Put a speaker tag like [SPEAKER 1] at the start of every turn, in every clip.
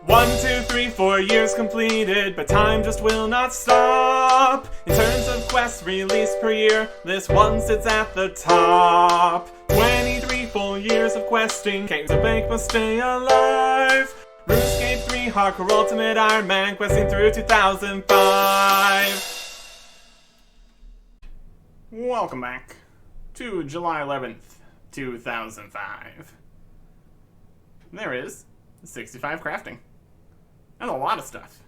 [SPEAKER 1] 1, 2, 3, 4 years completed, but time just will not stop. In terms of quests released per year, this one sits at the top. 23 full years of questing, Caves of Bank must stay alive. RuneScape 3 Hardcore Ultimate Ironman, questing through 2005. Welcome back to July 11th, 2005. There is 65 crafting. That's a lot of stuff.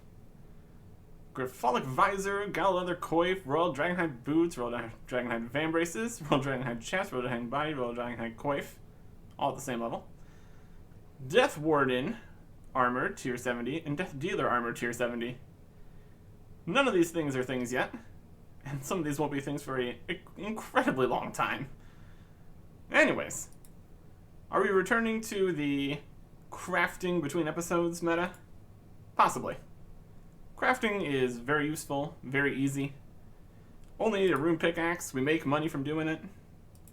[SPEAKER 1] Grapholic Visor, Gala Leather Coif, Royal Dragonhide Boots, Royal Dragonhide Van Braces, Royal Dragonhide Chest, Royal Dragonhide Body, Royal Dragonhide Coif, all at the same level. Death Warden Armor, Tier 70, and Death Dealer Armor, Tier 70. None of these things are things yet, and some of these won't be things for an incredibly long time. Anyways, are we returning to the crafting between episodes meta? Possibly. Crafting is very useful, very easy. Only need a rune pickaxe, we make money from doing it.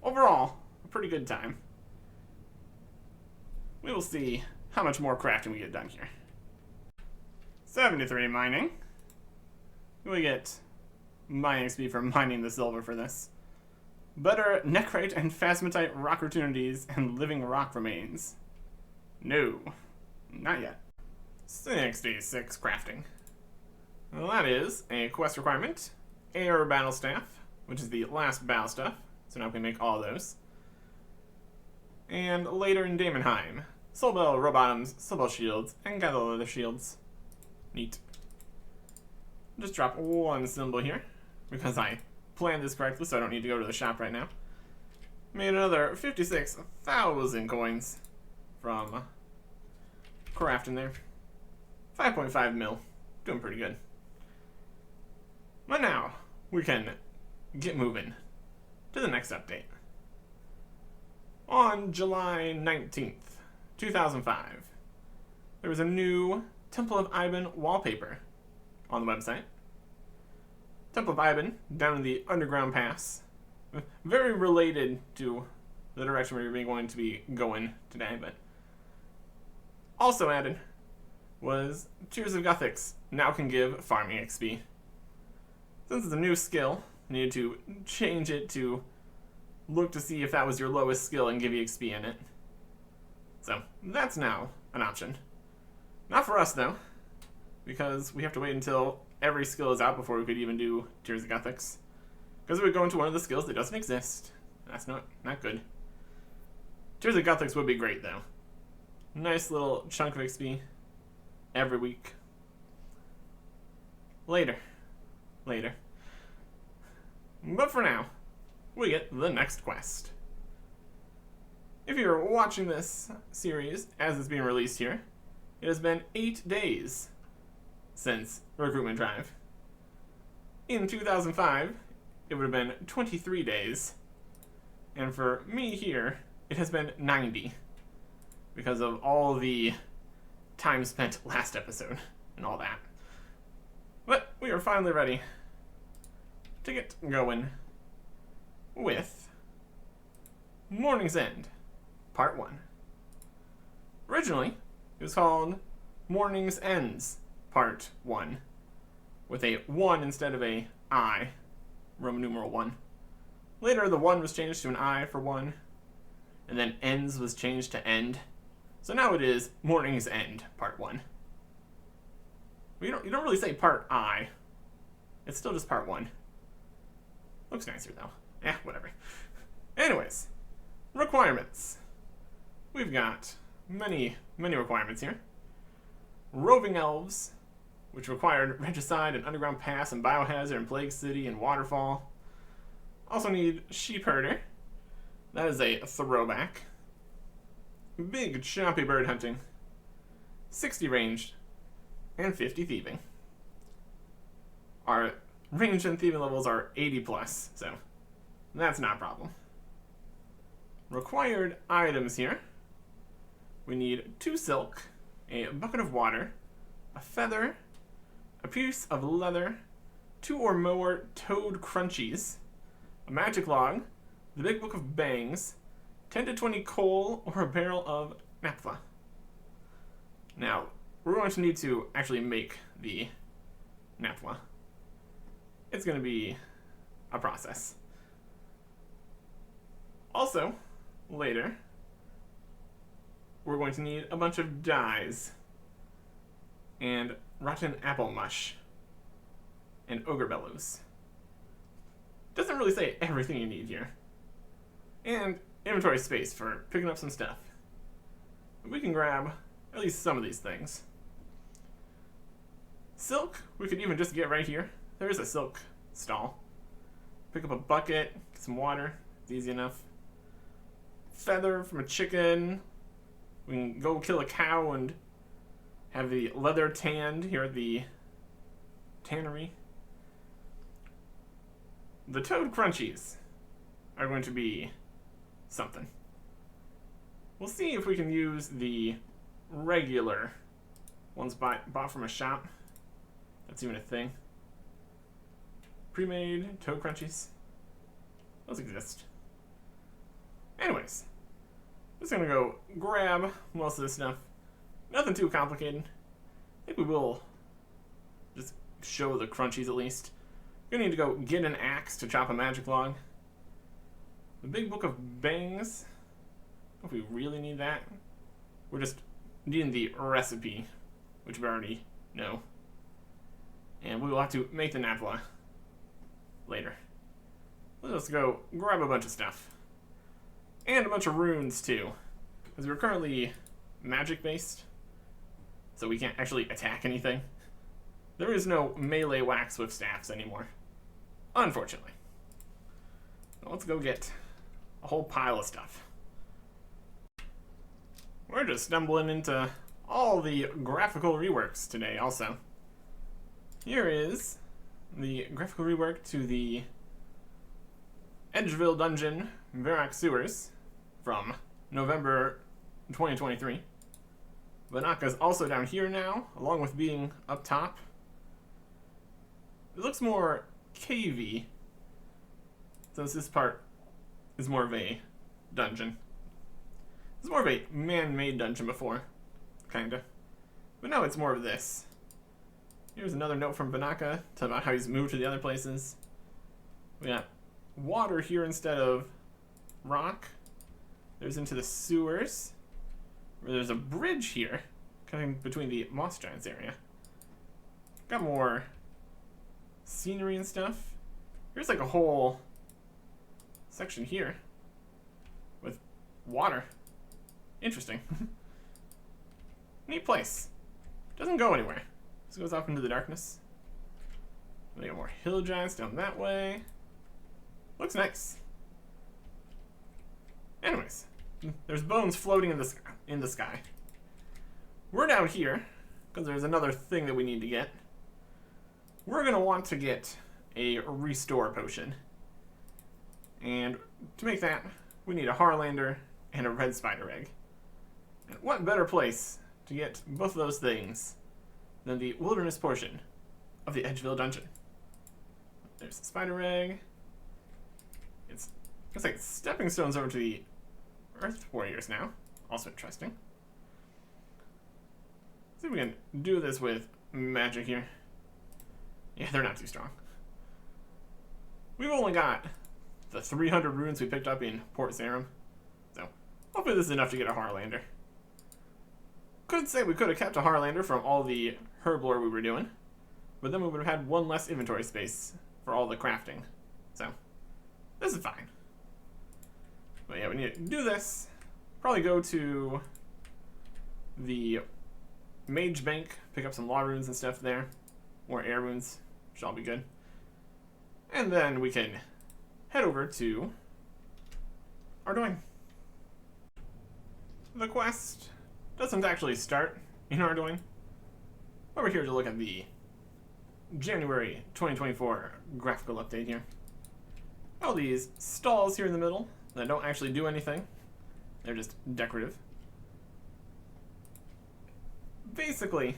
[SPEAKER 1] Overall, a pretty good time. We will see how much more crafting we get done here. 73 mining. We get mining XP for mining the silver for this. Better necrite and phasmatite rock opportunities and living rock remains. No, not yet. 66 crafting. Well, that is a quest requirement. Air Battle Staff, which is the last battle stuff, so now we can make all those. And later in Daemonheim, Soul Bell Row Bottoms, Soul Bell Shields, and Gather Leather Shields. Neat. Just drop one symbol here, because I planned this correctly, so I don't need to go to the shop right now. Made another 56,000 coins from crafting there. 5.5 mil. Doing pretty good. But now, we can get moving to the next update. On July 19th, 2005, there was a new Temple of Iban wallpaper on the website. Temple of Iban, down in the Underground Pass. Very related to the direction we're going to be going today, but also added was Tears of Guthix now can give farming XP. Since it's a new skill, I needed to change it to look to see if that was your lowest skill and give you XP in it. So that's now an option. Not for us though, because we have to wait until every skill is out before we could even do Tears of Guthix. Because it would go into one of the skills that doesn't exist. That's not good. Tears of Guthix would be great though. Nice little chunk of XP every week. Later. But for now, we get the next quest. If you're watching this series as it's being released here, it has been 8 days since Recruitment Drive. In 2005, it would have been 23 days. And for me here, it has been 90. Because of all the time spent last episode and all that. But we are finally ready to get going with Mourning's End, Part 1. Originally, it was called Mourning's Ends, Part 1, with a 1 instead of a I, Roman numeral 1. Later, the 1 was changed to an I for 1, and then Ends was changed to End. So now it is Mourning's End, Part 1. You don't really say Part I. It's still just Part 1. Looks nicer, though. Whatever. Anyways, requirements. We've got many requirements here. Roving Elves, which required Regicide and Underground Pass and Biohazard and Plague City and Waterfall. Also need Sheep Herder. That is a throwback. Big choppy bird hunting, 60 ranged, and 50 thieving. Our ranged and thieving levels are 80 plus, so that's not a problem. Required items here. We need 2 silk, a bucket of water, a feather, a piece of leather, 2 or more toad crunchies, a magic log, the big book of bangs, 10 to 20 coal, or a barrel of naphtha. Now, we're going to need to actually make the Naphtha. It's going to be a process. Also, later, we're going to need a bunch of dyes and rotten apple mush and ogre bellows. Doesn't really say everything you need here. And inventory space for picking up some stuff. We can grab at least some of these things. Silk, we could even just get right here. There is a silk stall. Pick up a bucket, get some water, it's easy enough. Feather from a chicken. We can go kill a cow and have the leather tanned here at the tannery. The toad crunchies are going to be something. We'll see if we can use the regular ones bought from a shop. That's even a thing. Pre-made toad crunchies. Those exist. Anyways, I'm just gonna go grab most of this stuff. Nothing too complicated. I think we will just show the crunchies at least. We're gonna need to go get an axe to chop a magic log. The big book of bangs. If we really need that, we're just needing the recipe, which we already know. And we will have to make the Naphtha later. Let's go grab a bunch of stuff. And a bunch of runes too. Because we're currently magic based. So we can't actually attack anything. There is no melee wax with staffs anymore. Unfortunately. So let's go get a whole pile of stuff. We're just stumbling into all the graphical reworks today also. Here is the graphical rework to the Edgeville Dungeon Varrock Sewers from November 2023. Banaka's also down here now, along with being up top. It looks more cavey, since this part is more of a dungeon. It's more of a man-made dungeon before, kinda. But now it's more of this. Here's another note from Banaka, talking about how he's moved to the other places. We got water here instead of rock. There's into the sewers. There's a bridge here, cutting between the Moss Giants area. Got more scenery and stuff. Here's like a whole section here with water. Interesting. Neat place. Doesn't go anywhere. Just goes off into the darkness. We got more hill giants down that way. Looks nice. Anyways, there's bones floating in the sky. We're down here because there's another thing that we need to get. We're gonna want to get a restore potion, and to make that, we need a Harlander and a red spider egg. And what better place to get both of those things than the wilderness portion of the Edgeville Dungeon? There's the spider egg. It's like stepping stones over to the Earth Warriors now. Also interesting. Let's see if we can do this with magic here. Yeah, they're not too strong. We've only got the 300 runes we picked up in Port Sarum, so hopefully this is enough to get a Harlander. Could say we could have kept a Harlander from all the herb lore we were doing, but then we would have had one less inventory space for all the crafting. So, this is fine. But yeah, we need to do this. Probably go to the Mage Bank, pick up some law runes and stuff there, or air runes, which all be good. And then we can head over to Ardoin. The quest doesn't actually start in Ardoin. But we're here to look at the January 2024 graphical update here. All these stalls here in the middle that don't actually do anything. They're just decorative. Basically,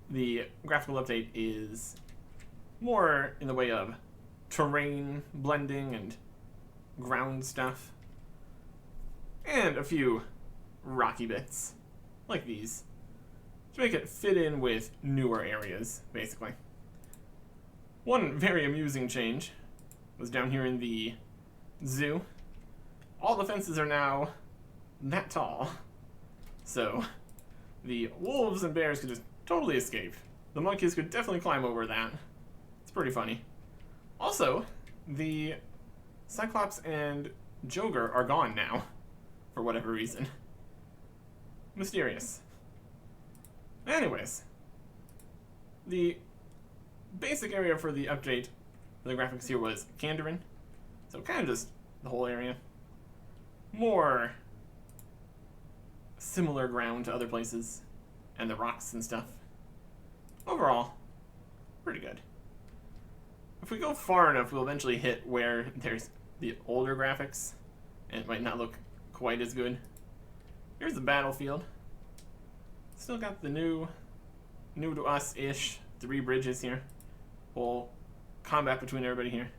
[SPEAKER 1] the graphical update is more in the way of terrain blending and ground stuff. And a few rocky bits, like these. to make it fit in with newer areas, basically. One very amusing change was down here in the zoo. All the fences are now that tall, so the wolves and bears could just totally escape. The monkeys could definitely climb over that. It's pretty funny. Also, the Cyclops and Joker are gone now, for whatever reason. Mysterious. Anyways, the basic area for the update for the graphics here was Kandarin, so kind of just the whole area. More similar ground to other places, and the rocks and stuff. Overall, pretty good. If we go far enough, we'll eventually hit where there's the older graphics, and it might not look quite as good. Here's the battlefield. Still got the new to us-ish 3 bridges here. Whole combat between everybody here.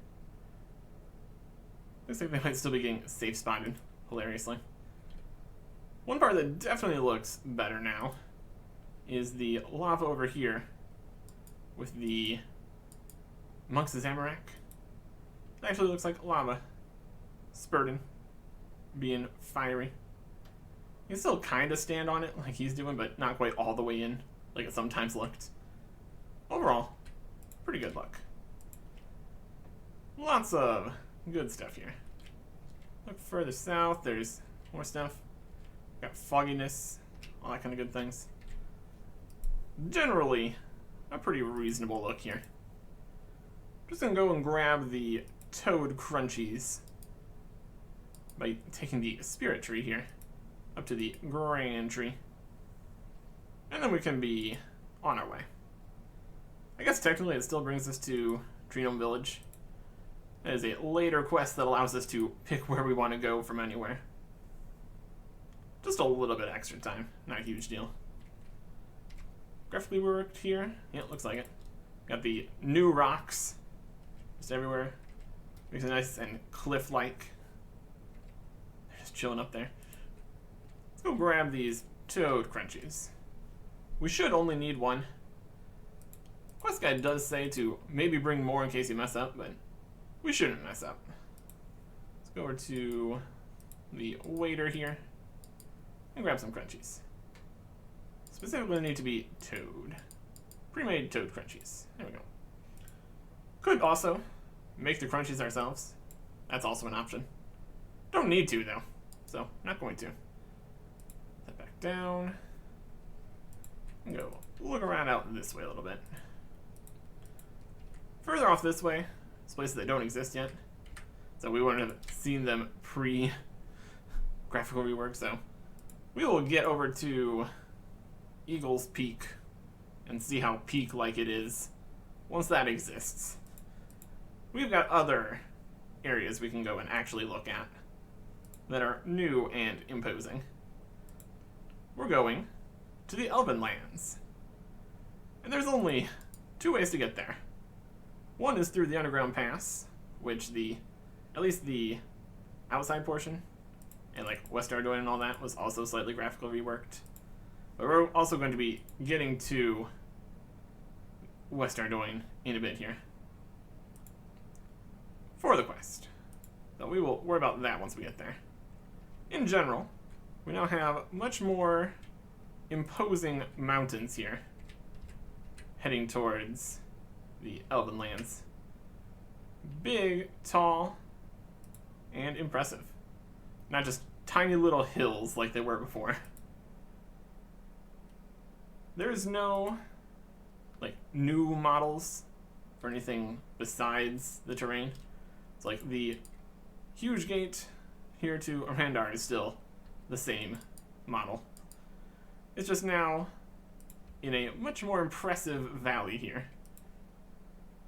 [SPEAKER 1] Looks like they might still be getting safe spotted, hilariously. One part that definitely looks better now is the lava over here with the Monks of Zamorak. It actually looks like lava spurting, being fiery. You can still kind of stand on it like he's doing, but not quite all the way in like it sometimes looked. Overall, pretty good look. Lots of good stuff here. Look further south, there's more stuff. Got fogginess, all that kind of good things. Generally, a pretty reasonable look here. Just gonna go and grab the Toad Crunchies by taking the Spirit Tree here up to the Grand Tree. And then we can be on our way. I guess technically it still brings us to Treenome Village. That is a later quest that allows us to pick where we want to go from anywhere. Just a little bit extra time, not a huge deal. Graphically worked here. Yeah, it looks like it. Got the new rocks just everywhere. Makes it nice and cliff-like. They're just chilling up there. Let's go grab these Toad Crunchies. We should only need one. Quest guide does say to maybe bring more in case you mess up, but we shouldn't mess up. Let's go over to the waiter here and grab some crunchies. Specifically need to be Toad. Pre-made Toad Crunchies. There we go. Could also make the crunchies ourselves. That's also an option. Don't need to though, so not going to. Set that back down. And go look around out this way a little bit. Further off this way, it's places that don't exist yet. So we wouldn't have seen them pre-graphical rework, so we will get over to Eagle's Peak and see how peak-like it is once that exists. We've got other areas we can go and actually look at that are new and imposing. We're going to the Elven Lands. And there's only 2 ways to get there. One is through the Underground Pass, which at least the outside portion, and like West Ardoin and all that, was also slightly graphically reworked. But we're also going to be getting to West Ardoin in a bit here for the quest. So we will worry about that once we get there. In general, we now have much more imposing mountains here heading towards the Elven Lands. Big, tall, and impressive. Not just tiny little hills like they were before. There's no like new models for anything besides the terrain. It's like the huge gate here to Arandar is still the same model. It's just now in a much more impressive valley here.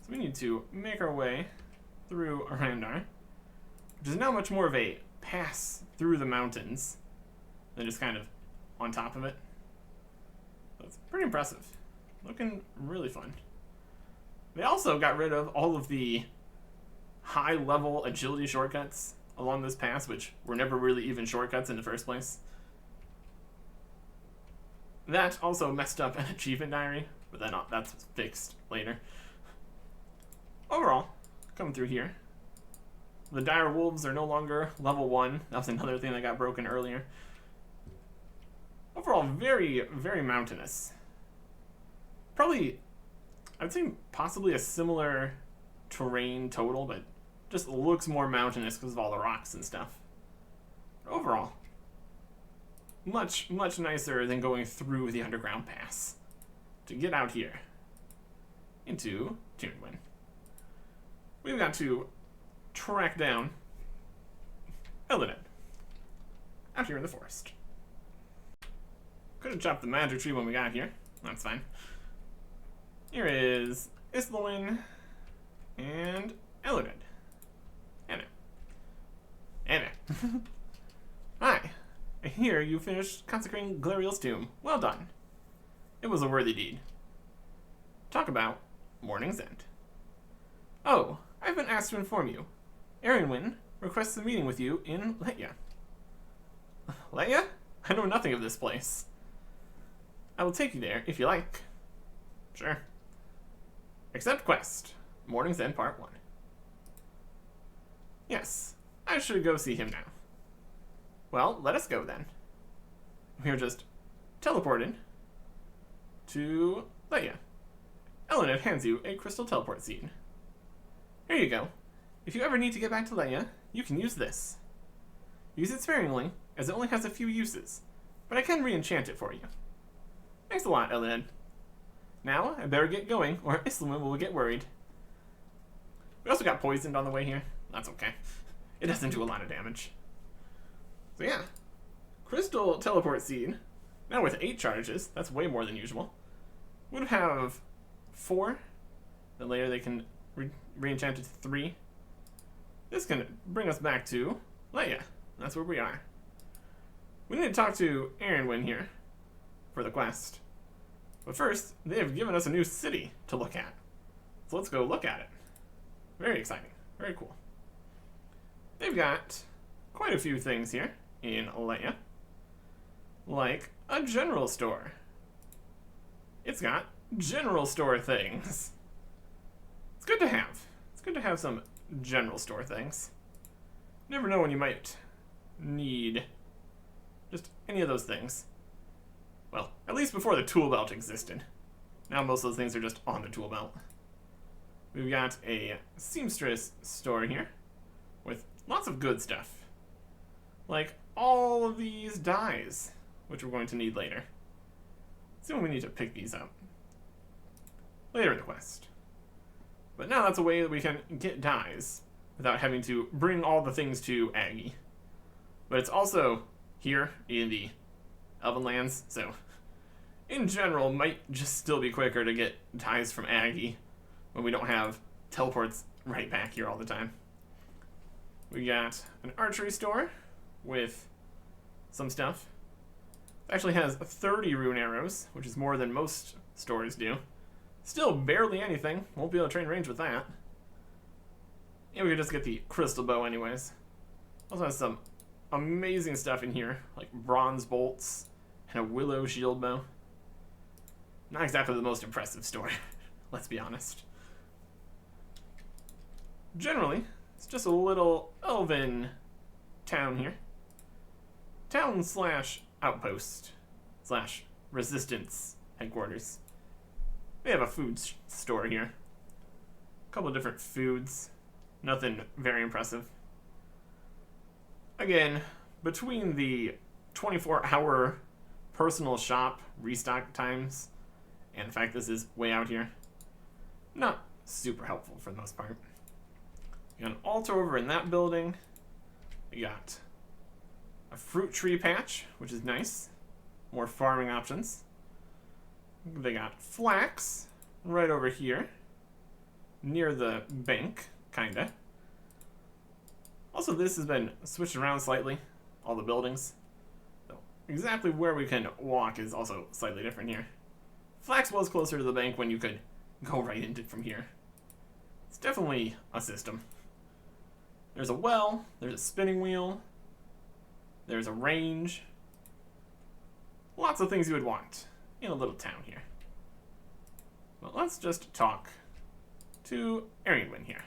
[SPEAKER 1] So we need to make our way through Arandar, which is now much more of a pass through the mountains than just kind of on top of it. So it's pretty impressive. Looking really fun. They also got rid of all of the high-level agility shortcuts along this pass, which were never really even shortcuts in the first place. That also messed up an achievement diary, but then that's fixed later. Overall, coming through here, the dire wolves are no longer level 1. That was another thing that got broken earlier. Overall, very, very mountainous. Probably, I'd say possibly a similar terrain total, but just looks more mountainous because of all the rocks and stuff. Overall, much, much nicer than going through the underground pass to get out here into Mourning. We've got to track down Eldred out here in the forest. Could have chopped the magic tree when we got here. That's fine. Here is Islwin and Eldred. Anna. Hi. I hear you finished consecrating Glariel's tomb. Well done. It was a worthy deed. Talk about Mourning's End. Oh, I've been asked to inform you. Ironman requests a meeting with you in Letya. Letya? I know nothing of this place. I will take you there if you like. Sure. Accept quest. Mourning's End Part 1. Yes, I should go see him now. Well, let us go then. We are just teleported to Letya. Eleanor hands you a crystal teleport seed. Here you go. If you ever need to get back to Letya, you can use this. Use it sparingly, as it only has a few uses, but I can re-enchant it for you. Thanks a lot, Eleanor. Now, I better get going, or Islwin will get worried. We also got poisoned on the way here. That's okay. It doesn't do a lot of damage. So yeah, crystal teleport seed, now with 8 charges, that's way more than usual. Would have 4, then later they can re-enchant it to 3. This can bring us back to Letya. That's where we are. We need to talk to Ironman here for the quest. But first, they have given us a new city to look at. So let's go look at it. Very exciting. Very cool. They've got quite a few things here in Letya. Like a general store. It's got general store things. It's good to have. It's good to have some general store things. Never know when you might need just any of those things. Well, at least before the tool belt existed. Now most of those things are just on the tool belt. We've got a seamstress store here with lots of good stuff. Like all of these dyes, which we're going to need later. So we need to pick these up later in the quest. But now that's a way that we can get dyes without having to bring all the things to Aggie. But it's also here in the Elvenlands, so in general might just still be quicker to get dyes from Aggie when we don't have teleports right back here all the time. We got an archery store with some stuff. It actually has 30 rune arrows, which is more than most stores do. Still barely anything. Won't be able to train range with that. And we could just get the crystal bow anyways. Also has some amazing stuff in here, like bronze bolts and a willow shield bow. Not exactly the most impressive store, let's be honest. Generally, it's just a little elven town here. Town slash outpost slash resistance headquarters. They have a food store here. A couple of different foods. Nothing very impressive. Again, between the 24-hour personal shop restock times and the fact this is way out here, not super helpful for the most part. You got an altar over in that building. We got a fruit tree patch, which is nice. More farming options. They got flax right over here, near the bank, kinda. Also, this has been switched around slightly, all the buildings. So exactly where we can walk is also slightly different here. Flax was closer to the bank when you could go right into it from here. It's definitely a system. There's a well, there's a spinning wheel, there's a range. Lots of things you would want in a little town here. Well, let's just talk to Ironman here.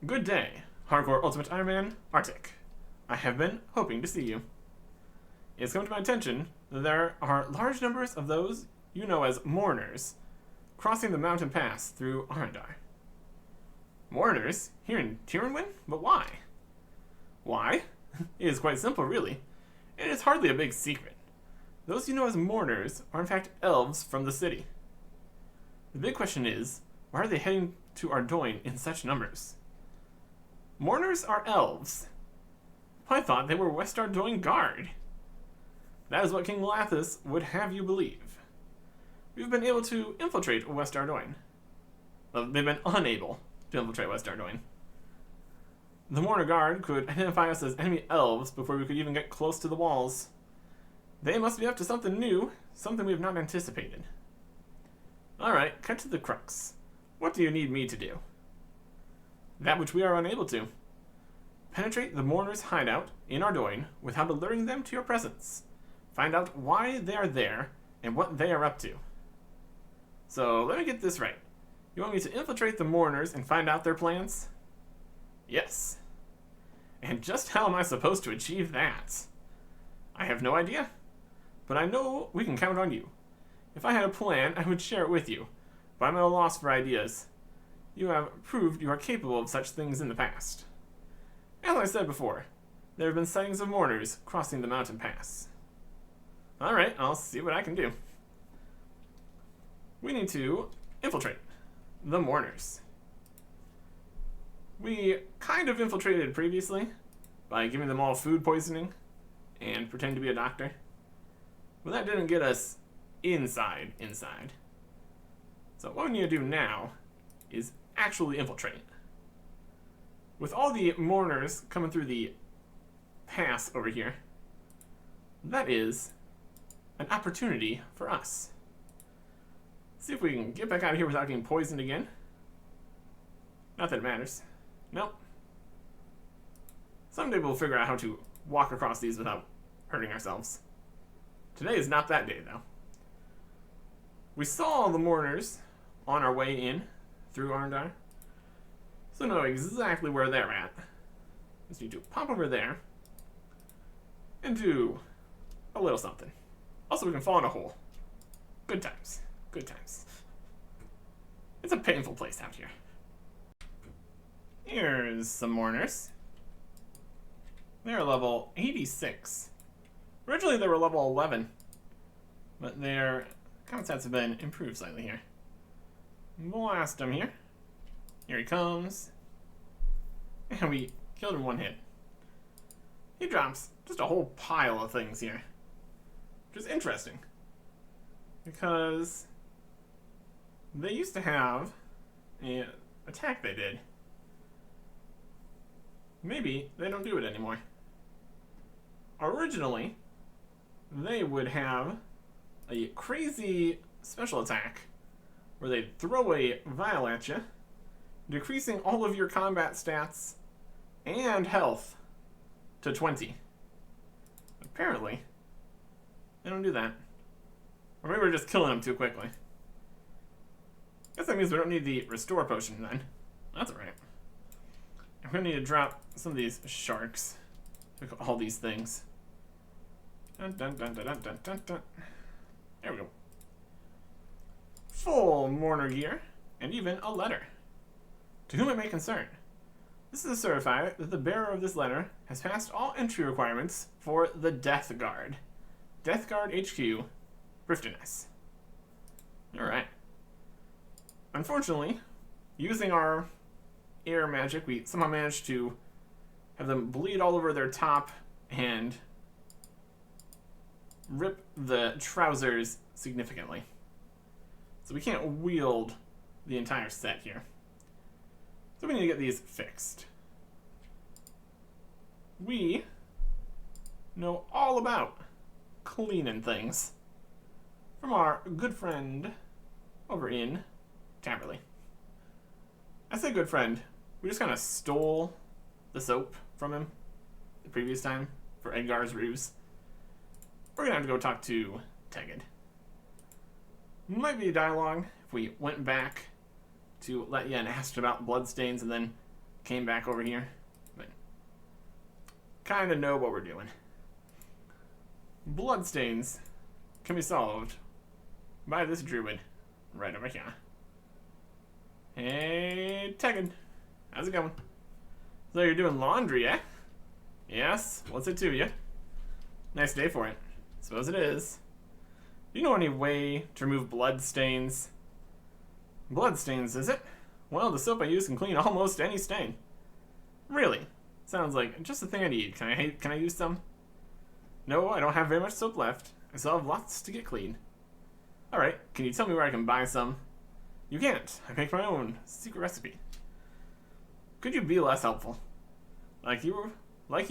[SPEAKER 1] Good day, Hardcore Ultimate Ironman, Artic. I have been hoping to see you. It's come to my attention that there are large numbers of those you know as mourners crossing the mountain pass through Arendar. Mourners? Here in Tyrannwyn? But why? Why? It is quite simple, really. It is hardly a big secret. Those you know as mourners are in fact elves from the city. The big question is, why are they heading to Ardoyne in such numbers? Mourners are elves. I thought they were West Ardoyne Guard. That is what King Lathis would have you believe. We've been able to infiltrate West Ardoyne. Well, they've been unable to infiltrate West Ardoyne. The Mourner Guard could identify us as enemy elves before we could even get close to the walls. They must be up to something new, something we have not anticipated. Alright, cut to the crux. What do you need me to do? That which we are unable to. Penetrate the Mourner's hideout in Ardoyne without alerting them to your presence. Find out why they are there and what they are up to. So, let me get this right. You want me to infiltrate the Mourners and find out their plans? Yes. And just how am I supposed to achieve that? I have no idea. But I know we can count on you. If I had a plan, I would share it with you. But I'm at a loss for ideas. You have proved you are capable of such things in the past. As I said before, there have been sightings of mourners crossing the mountain pass. Alright, I'll see what I can do. We need to infiltrate the mourners. We kind of infiltrated previously by giving them all food poisoning and pretending to be a doctor. But that didn't get us inside. So what we need to do now is actually infiltrate. With all the mourners coming through the pass over here, that is an opportunity for us. See if we can get back out of here without getting poisoned again. Not that it matters. Nope. Someday we'll figure out how to walk across these without hurting ourselves. Today is not that day, though. We saw the mourners on our way in through Arendar, so know exactly where they're at. Just need to pop over there and do a little something. Also, we can fall in a hole. Good times. Good times. It's a painful place out here. Here's some mourners. They're level 86. Originally they were level 11, but their combat stats have been improved slightly here. Blast him here. Here he comes. And we killed him in one hit. He drops just a whole pile of things here, which is interesting, because they used to have an attack they did. Maybe they don't do it anymore. Originally, they would have a crazy special attack where they'd throw a vial at you, decreasing all of your combat stats and health to 20. Apparently, they don't do that. Or maybe we're just killing them too quickly. Guess that means we don't need the restore potion then. That's alright. I'm gonna need to drop some of these sharks. Look at all these things. Dun, dun, dun, dun, dun, dun, dun. There we go. Full mourner gear, and even a letter. To whom it may concern. This is to certify that the bearer of this letter has passed all entry requirements for the Death Guard. Death Guard HQ, Briftoness. Alright. Unfortunately, using our air magic, we somehow managed to have them bleed all over their top and rip the trousers significantly. So we can't wield the entire set here. So we need to get these fixed. We know all about cleaning things from our good friend over in Tamerley. I say good friend, we just kind of stole the soap from him the previous time for Edgar's ruse. We're gonna have to go talk to Tegid. Might be a dialogue if we went back to Letya and asked about bloodstains and then came back over here. But kind of know what we're doing. Bloodstains can be solved by this druid right over here. Hey, Tegid. How's it going? So you're doing laundry, eh? Yes, what's it to you? Nice day for it. Suppose it is. Do you know any way to remove blood stains? Blood stains, is it? Well, the soap I use can clean almost any stain. Really? Sounds like just the thing I need. Can I use some? No, I don't have very much soap left. I still have lots to get clean. Alright, can you tell me where I can buy some? You can't. I make my own secret recipe. Could you be less helpful? Like you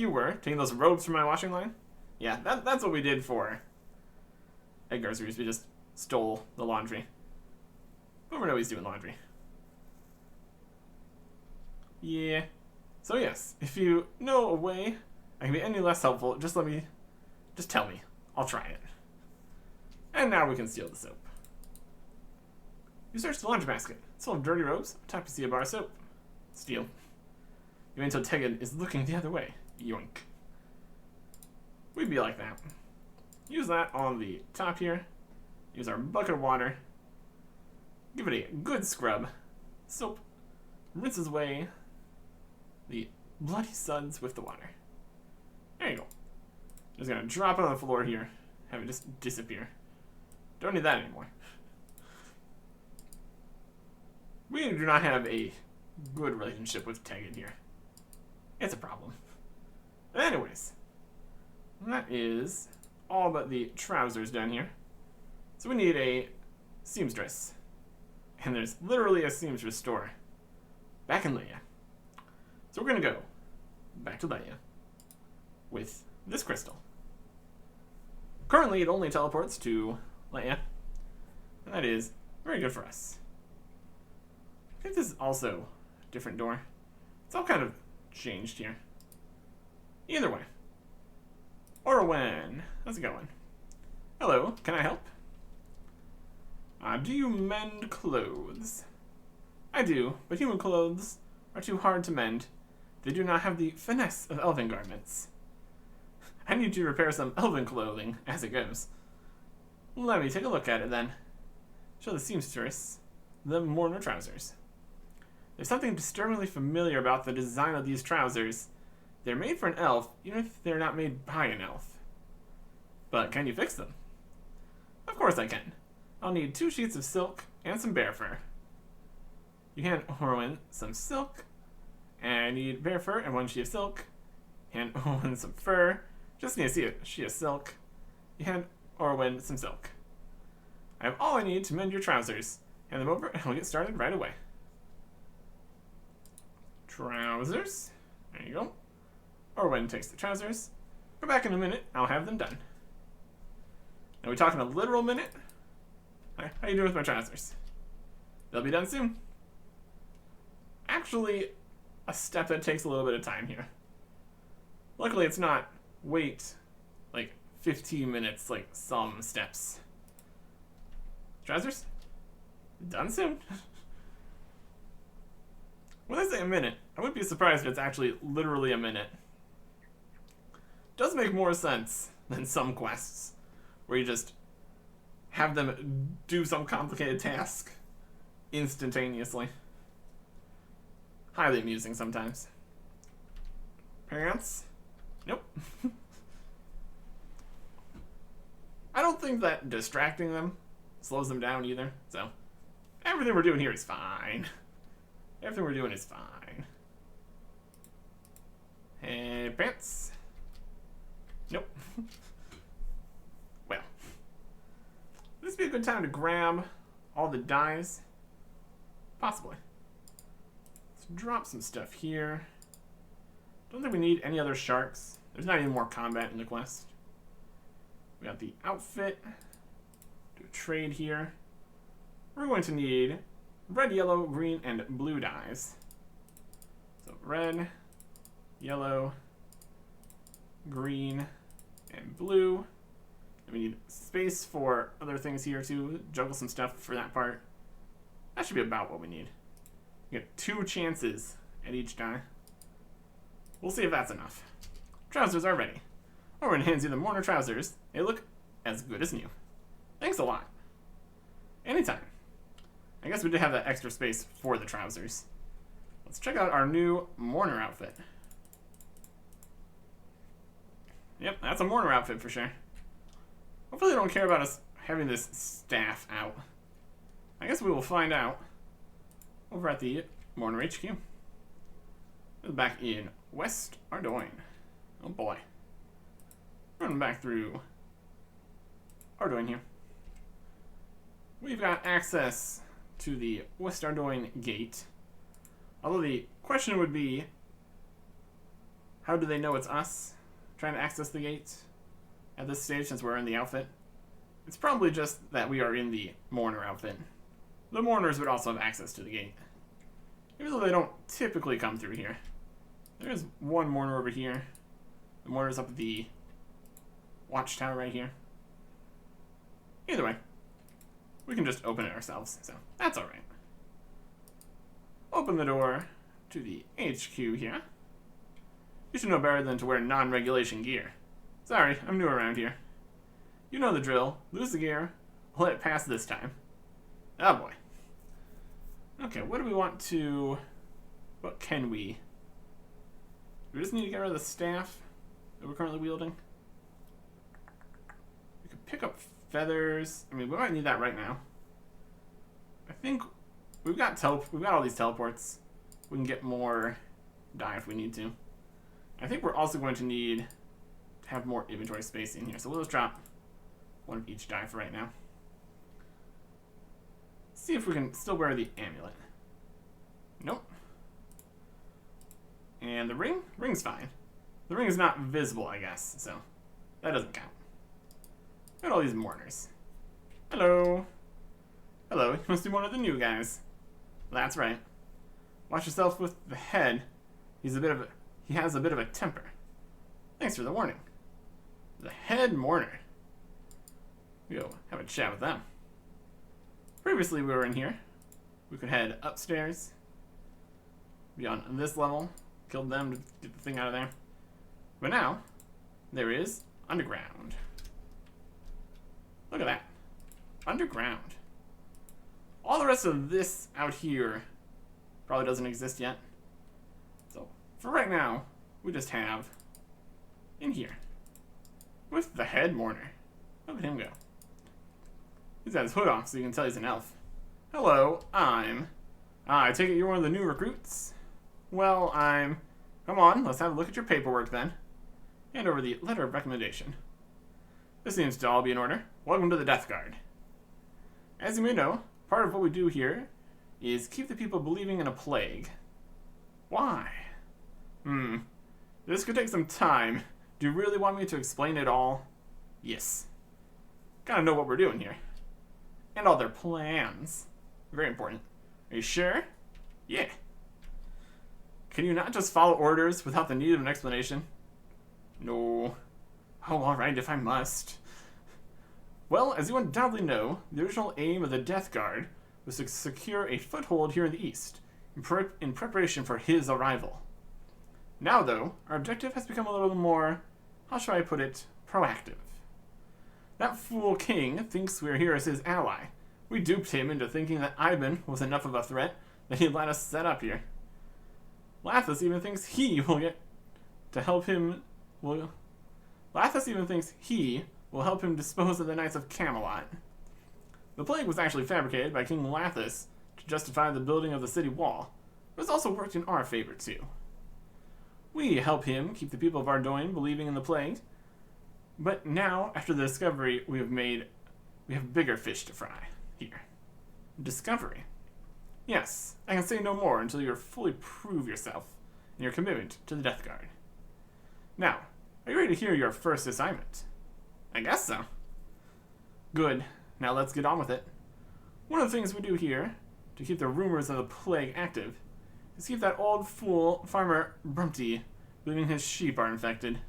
[SPEAKER 1] were, taking those robes from my washing line? Yeah, that's what we did for Edgar's Ruse. We just stole the laundry. Boomer knows he's doing laundry. Yeah. So yes, if you know a way I can be any less helpful, just tell me. I'll try it. And now we can steal the soap. You search the laundry basket. It's full of dirty robes. Tap to see a bar of soap. Steal. You wait until Tegid is looking the other way. Yoink. We'd be like that. Use that on the top here. Use our bucket of water. Give it a good scrub. Soap rinses away the bloody suds with the water. There you go. Just gonna drop it on the floor here. Have it just disappear. Don't need that anymore. We do not have a good relationship with Tegid here. It's a problem. Anyways, that is all but the trousers done here. So we need a seamstress. And there's literally a seamstress store back in Leia. So we're gonna go back to Leia with this crystal. Currently it only teleports to Leia, and that is very good for us. I think this is also a different door. It's all kind of changed here. Either way. Or when. How's it going? Hello, can I help? Do you mend clothes? I do, but human clothes are too hard to mend. They do not have the finesse of elven garments. I need to repair some elven clothing as it goes. Let me take a look at it then. Show the seamstress the mourner trousers. There's something disturbingly familiar about the design of these trousers. They're made for an elf, even if they're not made by an elf. But can you fix them? Of course I can. I'll need 2 sheets of silk and some bear fur. You hand Orwin some silk, and I need bear fur and 1 sheet of silk. Hand Orwin some fur. Just need a sheet of silk. You hand Orwin some silk. I have all I need to mend your trousers. Hand them over and we'll get started right away. Trousers. There you go. Orwin takes the trousers. Go back in a minute. I'll have them done. Now we talking a literal minute? Hi, how you doing with my trousers? They'll be done soon. Actually, a step that takes a little bit of time here. Luckily, it's not wait like 15 minutes like some steps. Trousers? Done soon. When I say a minute, I wouldn't be surprised if it's actually literally a minute. Does make more sense than some quests where you just have them do some complicated task instantaneously. Highly amusing sometimes. Pants? Nope. I don't think that distracting them slows them down either, so everything we're doing here is fine. Everything we're doing is fine. Hey, pants? Nope. Well, this would be a good time to grab all the dyes. Possibly. Let's drop some stuff here. Don't think we need any other sharks. There's not any more combat in the quest. We got the outfit. Do a trade here. We're going to need red, yellow, green, and blue dyes. So red, yellow, green, and blue. And we need space for other things here too. Juggle some stuff for that part. That should be about what we need. We get 2 chances at each die. We'll see if that's enough. Trousers are ready. Owen hands you the Mourner trousers. They look as good as new. Thanks a lot. Anytime. I guess we did have that extra space for the trousers. Let's check out our new Mourner outfit. Yep, that's a Mourner outfit for sure. Hopefully they don't care about us having this staff out. I guess we will find out over at the Mourner HQ. Back in West Ardoin. Oh boy. Running back through Ardoin here. We've got access to the West Ardoin gate. Although the question would be, how do they know it's us trying to access the gate at this stage since we're in the outfit? It's probably just that we are in the Mourner outfit. The Mourners would also have access to the gate, even though they don't typically come through here. There's one Mourner over here. The Mourner's up at the watchtower right here. Either way, we can just open it ourselves, so that's alright. Open the door to the HQ here. You should know better than to wear non-regulation gear. Sorry, I'm new around here. You know the drill. Lose the gear. I'll let it pass this time. Oh boy. Okay, what do we want to... What can we... Do we just need to get rid of the staff that we're currently wielding? We could pick up feathers. I mean, we might need that right now. I think we've got all these teleports. We can get more dye if we need to. I think we're also going to need to have more inventory space in here. So we'll just drop one of each dye for right now. See if we can still wear the amulet. Nope. And the ring? Ring's fine. The ring is not visible, I guess, so that doesn't count. Look at all these mourners. Hello. Hello, you must be one of the new guys. That's right. Watch yourself with the head. He has a bit of a temper. Thanks for the warning. The head mourner. We'll go have a chat with them. Previously we were in here. We could head upstairs. Be on this level. Killed them to get the thing out of there. But now, there is underground. Look at that. Underground. All the rest of this out here probably doesn't exist yet. So, for right now, we just have in here. With the head mourner. Look at him go. He's got his hood off so you can tell he's an elf. Hello, I take it you're one of the new recruits? Well, come on, let's have a look at your paperwork then. Hand over the letter of recommendation. This seems to all be in order. Welcome to the Death Guard. As you may know, part of what we do here is keep the people believing in a plague. Why? This could take some time. Do you really want me to explain it all? Yes. Gotta know what we're doing here. And all their plans. Very important. Are you sure? Yeah. Can you not just follow orders without the need of an explanation? No. Oh, alright, if I must. Well, as you undoubtedly know, the original aim of the Death Guard was to secure a foothold here in the East, in preparation for his arrival. Now, though, our objective has become a little more, how shall I put it, proactive. That fool king thinks we're here as his ally. We duped him into thinking that Ivan was enough of a threat that he'd let us set up here. Lathas even thinks he will help him dispose of the Knights of Camelot. The plague was actually fabricated by King Lathas to justify the building of the city wall. It was also worked in our favor too. We help him keep the people of Ardoin believing in the plague, but now, after the discovery we have bigger fish to fry here. Discovery? Yes, I can say no more until you fully prove yourself and your commitment to the Death Guard. Now, are you ready to hear your first assignment? I guess so. Good. Now let's get on with it. One of the things we do here, to keep the rumors of the plague active, is keep that old fool, Farmer Brumpty, believing his sheep are infected.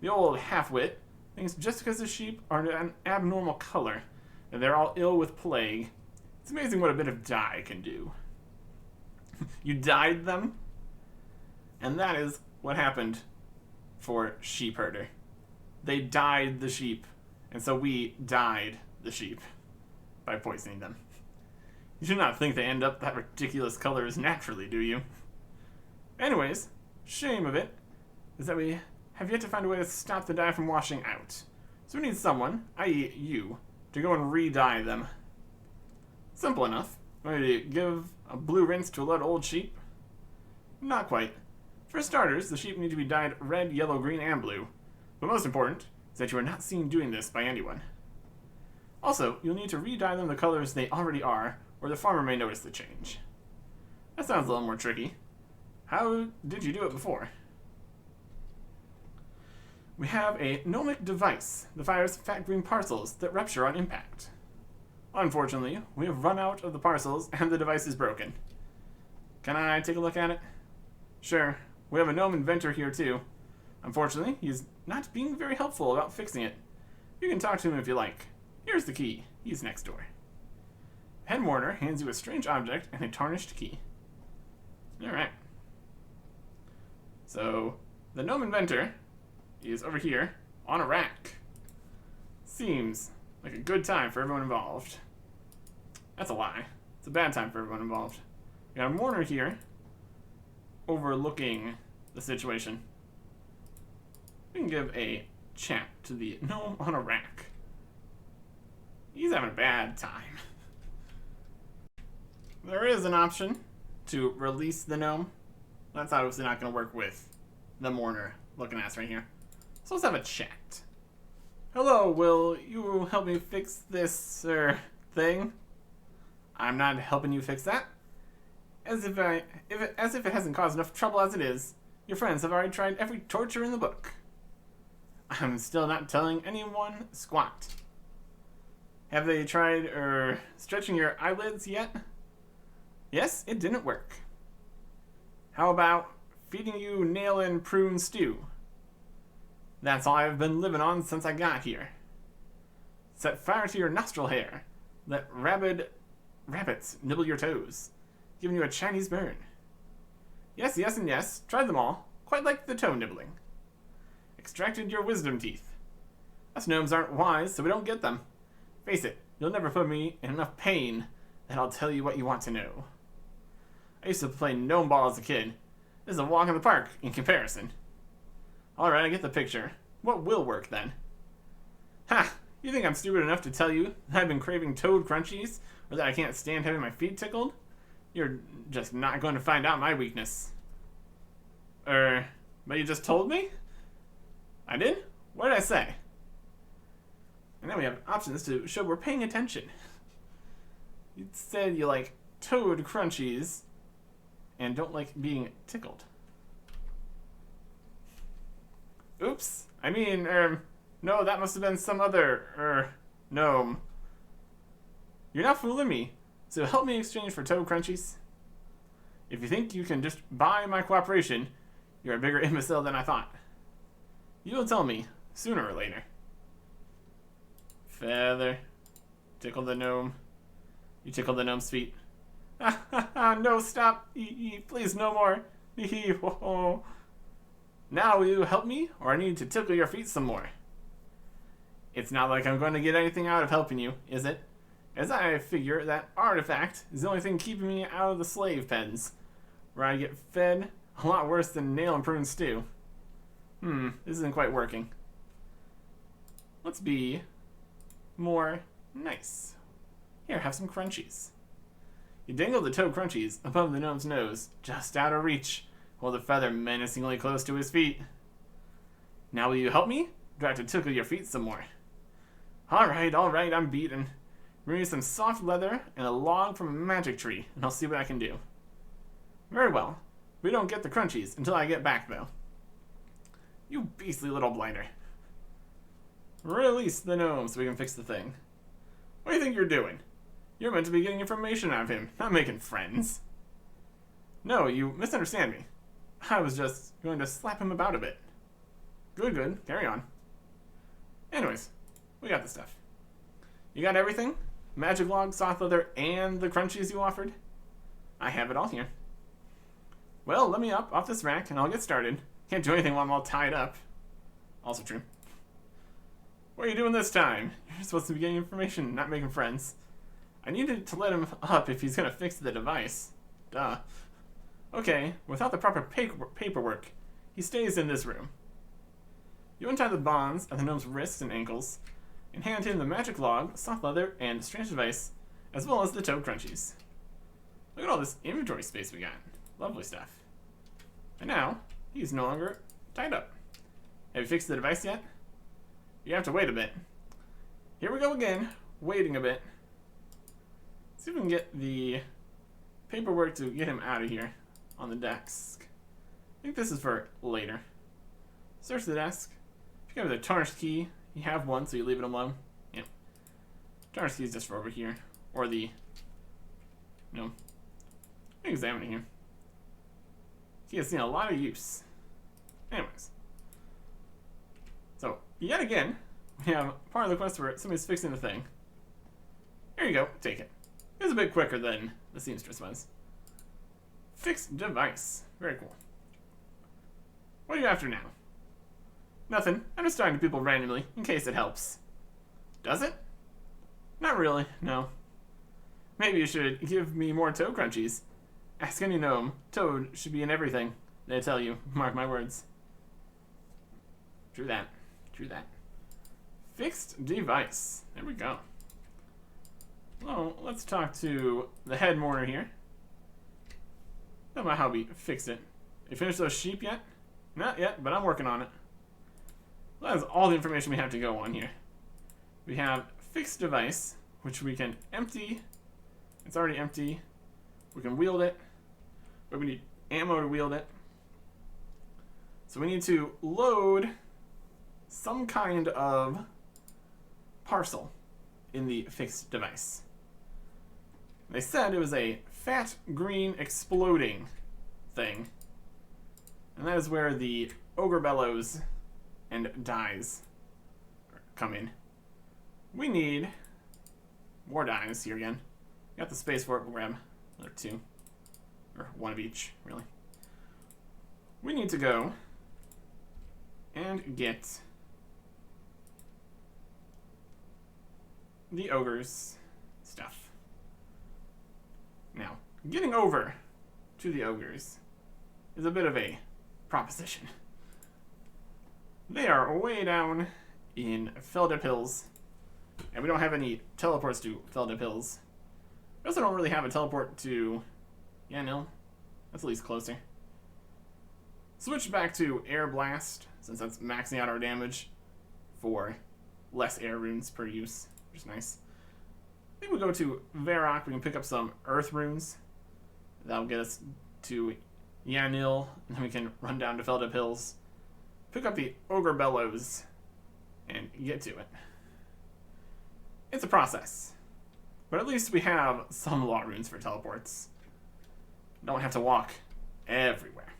[SPEAKER 1] The old half-wit thinks just because the sheep are an abnormal color, and they're all ill with plague. It's amazing what a bit of dye can do. You dyed them? And that is what happened for Sheep Herder. They dyed the sheep, and so we dyed the sheep by poisoning them. You do not think they end up that ridiculous colors naturally, do you? Anyways, shame of it is that we have yet to find a way to stop the dye from washing out. So we need someone, i.e. you, to go and re-dye them. Simple enough. Want me to give a blue rinse to a lot of old sheep? Not quite. For starters, the sheep need to be dyed red, yellow, green, and blue. But most important is that you are not seen doing this by anyone. Also, you'll need to re-dye them the colors they already are, or the farmer may notice the change. That sounds a little more tricky. How did you do it before? We have a gnomic device that fires fat green parcels that rupture on impact. Unfortunately, we have run out of the parcels and the device is broken. Can I take a look at it? Sure. We have a gnome inventor here too. Unfortunately, he's not being very helpful about fixing it. You can talk to him if you like. Here's the key. He's next door. Head mourner hands you a strange object and a tarnished key. Alright. So, the gnome inventor is over here on a rack. Seems like a good time for everyone involved. That's a lie. It's a bad time for everyone involved. We got a mourner here overlooking the situation. We can give a chat to the gnome on a rack. He's having a bad time. There is an option to release the gnome. That's obviously not going to work with the mourner looking at us right here. So let's have a chat. Hello, will you help me fix this, thing? I'm not helping you fix that. As if it hasn't caused enough trouble as it is. Your friends have already tried every torture in the book. I'm still not telling anyone squat. Have they tried, stretching your eyelids yet? Yes, it didn't work. How about feeding you nail and prune stew? That's all I've been living on since I got here. Set fire to your nostril hair. Let rabbits nibble your toes, giving you a Chinese burn. Yes, yes, and yes. Tried them all. Quite like the toe nibbling. Extracted your wisdom teeth. Us gnomes aren't wise, so we don't get them. Face it, you'll never put me in enough pain that I'll tell you what you want to know. I used to play gnome ball as a kid. This is a walk in the park in comparison. Alright, I get the picture. What will work then? Ha! You think I'm stupid enough to tell you that I've been craving toad crunchies, or that I can't stand having my feet tickled? You're just not going to find out my weakness. But you just told me? I did? What did I say? And then we have options to show we're paying attention. You said you like toad crunchies and don't like being tickled. Oops. I mean, no, that must have been some other, gnome. You're not fooling me, so help me exchange for toad crunchies. If you think you can just buy my cooperation, you're a bigger imbecile than I thought. You will tell me, sooner or later. Feather. Tickle the gnome. You tickle the gnome's feet. No, stop. Please, no more. Now will you help me, or I need to tickle your feet some more? It's not like I'm going to get anything out of helping you, is it? As I figure, that artifact is the only thing keeping me out of the slave pens, where I get fed a lot worse than nail and prune stew. This isn't quite working. Let's be more nice. Here, have some crunchies. You dangle the toad crunchies above the gnome's nose, just out of reach, while the feather menacingly close to his feet. Now will you help me? Do I have to tickle your feet some more? Alright, I'm beaten. Bring me some soft leather and a log from a magic tree, and I'll see what I can do. Very well. We don't get the crunchies until I get back, though. You beastly little blighter. Release the gnome so we can fix the thing. What do you think you're doing? You're meant to be getting information out of him, not making friends. No, you misunderstand me. I was just going to slap him about a bit. Good, carry on. Anyways, we got the stuff. You got everything? Magic log, soft leather, and the crunchies you offered? I have it all here. Well, let me up off this rack and I'll get started. Can't do anything while I'm all tied up. Also true. What are you doing this time? You're supposed to be getting information, not making friends. I needed to let him up if he's gonna fix the device. Duh. Okay, without the proper paperwork, he stays in this room. You untie the bonds at the gnome's wrists and ankles, and hand him the magic log, soft leather, and strange device, as well as the toad crunchies. Look at all this inventory space we got. Lovely stuff. And now, he's no longer tied up. Have you fixed the device yet? You have to wait a bit. Here we go again, waiting a bit. See if we can get the paperwork to get him out of here on the desk. I think this is for later. Search the desk. If you have the tarnished key, you have one, so you leave it alone. Yeah. Tarnished key is just for over here. Or the... No. Examine it here. He has seen a lot of use. Anyways. So, yet again, we have part of the quest where somebody's fixing the thing. Here you go, take it. It was a bit quicker than the seamstress was. Fixed device. Very cool. What are you after now? Nothing. I'm just talking to people randomly, in case it helps. Does it? Not really, no. Maybe you should give me more toad crunchies. Ask any gnome. Toad should be in everything. They tell you. Mark my words. True that. True that. Fixed device. There we go. Well, let's talk to the head mourner here. Don't know how we fixed it. You finished those sheep yet? Not yet, but I'm working on it. Well, that's all the information we have to go on here. We have fixed device, which we can empty. It's already empty. We can wield it, but we need ammo to wield it. So we need to load some kind of parcel in the fixed device. They said it was a fat, green, exploding thing. And that is where the ogre bellows and dies come in. We need more dies here again. Got the space for it, we'll grab another 2. Or 1 of each, really. We need to go and get the ogre's stuff. Now, getting over to the ogres is a bit of a proposition. They are way down in Feldip Hills, and we don't have any teleports to Feldip Hills. We also don't really have a teleport to... Yeah, no. That's at least closer. Switch back to Air Blast, since that's maxing out our damage for less air runes per use, which is nice. I think we'll go to Varrock. We can pick up some Earth runes. That'll get us to Yanil, and then we can run down to Feldip Hills, pick up the Ogre Bellows, and get to it. It's a process. But at least we have some law runes for teleports. Don't have to walk everywhere.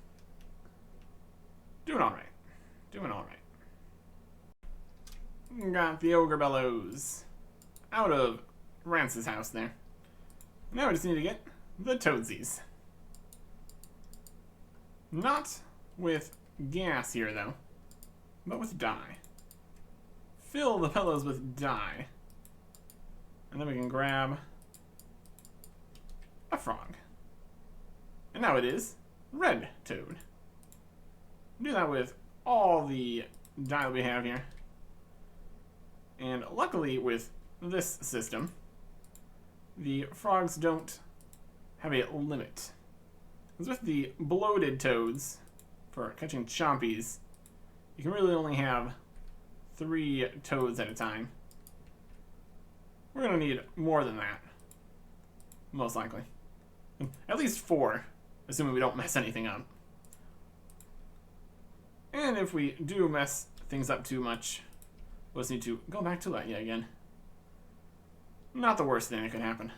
[SPEAKER 1] Doing alright. Doing alright. Got the Ogre Bellows out of Rance's house there. Now we just need to get the Toadsies. Not with gas here, though, but with dye. Fill the bellows with dye. And then we can grab a frog. And now it is red toad. Do that with all the dye that we have here. And luckily with this system, the frogs don't have a limit. Because with the bloated toads, for catching chompies, you can really only have 3 toads at a time. We're going to need more than that. Most likely. At least 4, assuming we don't mess anything up. And if we do mess things up too much, we'll just need to go back to Lenya again. Not the worst thing that could happen.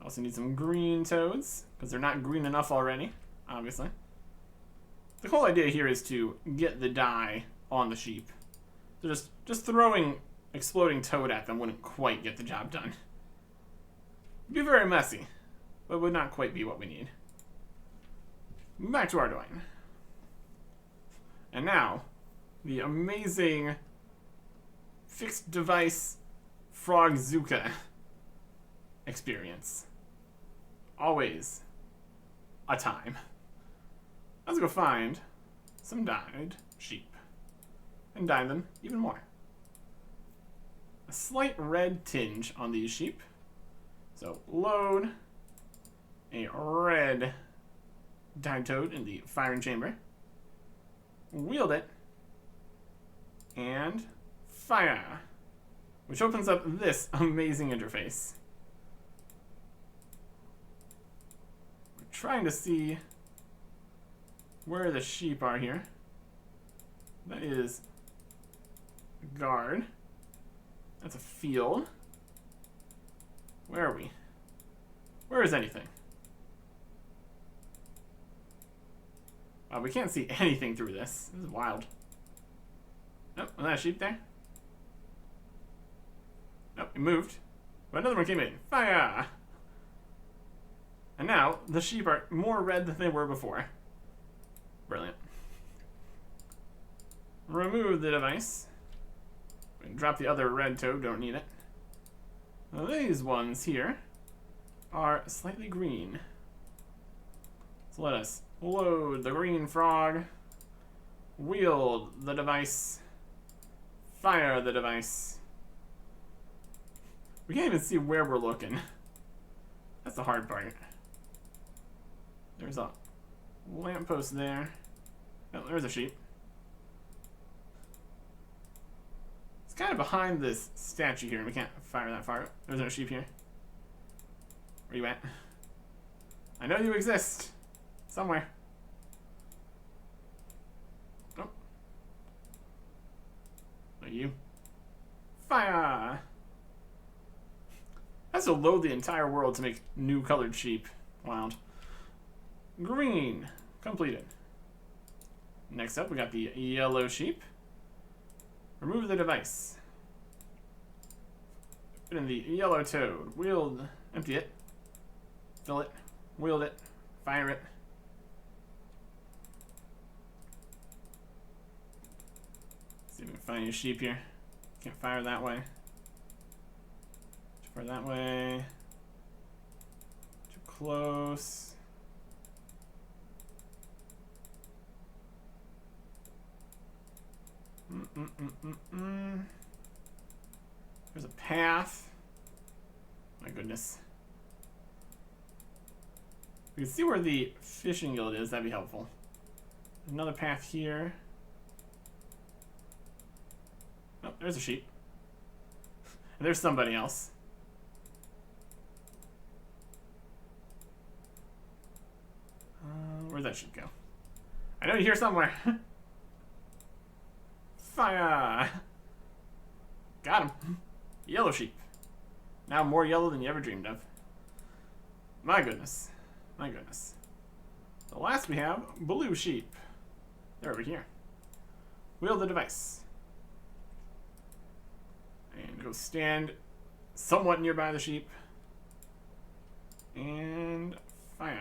[SPEAKER 1] Also need some green toads, because they're not green enough already, obviously. The whole idea here is to get the dye on the sheep. So just throwing exploding toad at them wouldn't quite get the job done. It'd be very messy, but would not quite be what we need. Back to Arduino. And now, the amazing fixed device Frogzooka experience. Always a time. Let's go find some dyed sheep and dye them even more. A slight red tinge on these sheep. So load a red dyed toad in the firing chamber. Wield it and fire, which opens up this amazing interface. We're trying to see where the sheep are here. That is a guard. That's a field. Where are we? Where is anything? Wow, we can't see anything through this. This is wild. Nope, was that a sheep there? Nope, it moved. But another one came in. Fire! And now, the sheep are more red than they were before. Brilliant. Remove the device. Drop the other red toad, don't need it. Now these ones here are slightly green. So let us load the green frog, wield the device, fire the device. We can't even see where we're looking. That's the hard part. There's a lamppost there. Oh, there's a sheep. It's kind of behind this statue here, and we can't fire that far. There's no sheep here. Where you at? I know you exist. Somewhere. Oh. Are you? Fire! Has to load the entire world to make new colored sheep. Wild. Green. Completed. Next up, we got the yellow sheep. Remove the device. Put in the yellow toad. Wield. Empty it. Fill it. Wield it. Fire it. See if we can find your sheep here. Can't fire that way. Too far that way. Too close. There's a path. My goodness. We can see where the fishing guild is. That'd be helpful. Another path here. Oh, there's a sheep. And there's somebody else. Where'd that sheep go? I know you're here somewhere. Fire! Got him. Yellow sheep. Now more yellow than you ever dreamed of. My goodness. My goodness. The last we have, blue sheep. They're over here. Wield the device. And go stand somewhat nearby the sheep. And fire.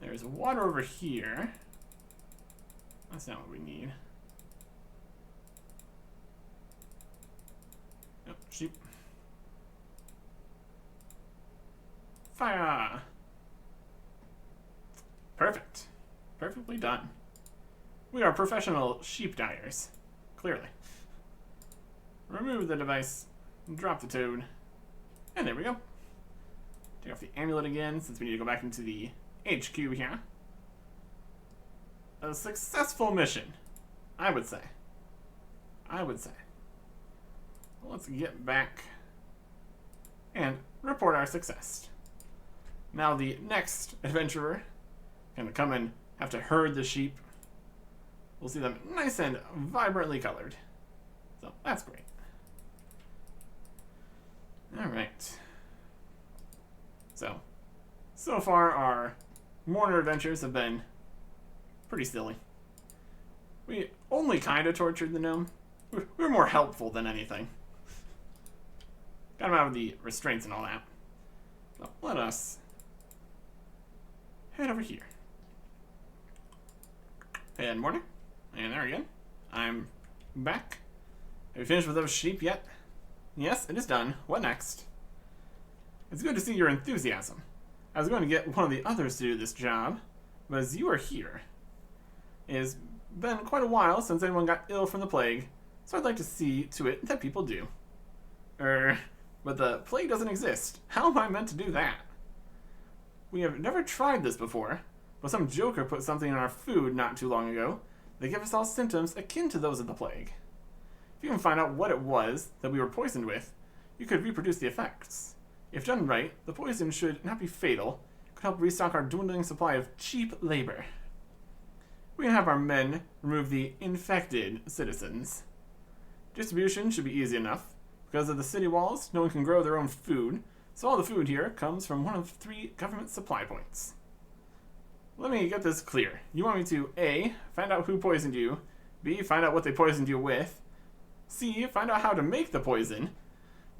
[SPEAKER 1] There's water over here. That's not what we need. Yep, sheep. Fire! Perfect. Perfectly done. We are professional sheep dyers. Clearly. Remove the device. Drop the toad. And there we go. Take off the amulet again, since we need to go back into the HQ here. A successful mission, I would say. I would say. Well, let's get back and report our success. Now the next adventurer can come and have to herd the sheep. We'll see them nice and vibrantly colored. So that's great. Alright. So far our Mourner adventures have been pretty silly. We only kind of tortured the gnome. We were more helpful than anything. Got him out of the restraints and all that. So let us head over here. And Mourning. And there again. I'm back. Have you finished with those sheep yet? Yes, it is done. What next? It's good to see your enthusiasm. I was going to get one of the others to do this job, but as you are here, it has been quite a while since anyone got ill from the plague, so I'd like to see to it that people do. But the plague doesn't exist. How am I meant to do that? We have never tried this before, but some joker put something in our food not too long ago that gave us all symptoms akin to those of the plague. If you can find out what it was that we were poisoned with, you could reproduce the effects. If done right, the poison should not be fatal. It could help restock our dwindling supply of cheap labor. We can have our men remove the infected citizens. Distribution should be easy enough. Because of the city walls, no one can grow their own food, so all the food here comes from one of 3 government supply points. Let me get this clear. You want me to A, find out who poisoned you, B, find out what they poisoned you with, C, find out how to make the poison,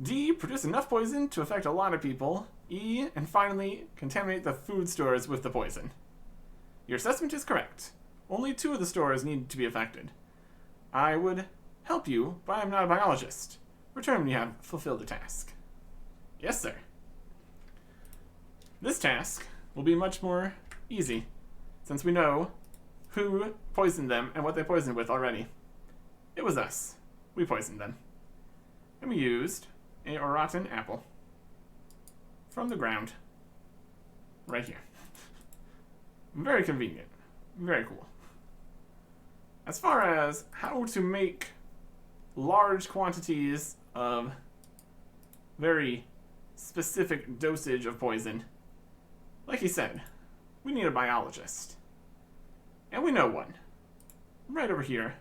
[SPEAKER 1] D, produce enough poison to affect a lot of people, E, and finally, contaminate the food stores with the poison. Your assessment is correct. Only 2 of the stores need to be affected. I would help you, but I am not a biologist. Return when you have fulfilled the task. Yes, sir. This task will be much more easy, since we know who poisoned them and what they poisoned with already. It was us. We poisoned them. And we used a rotten apple from the ground. Right here. Very convenient. Very cool. As far as how to make large quantities of very specific dosage of poison, like he said, we need a biologist. And we know one. Right over here.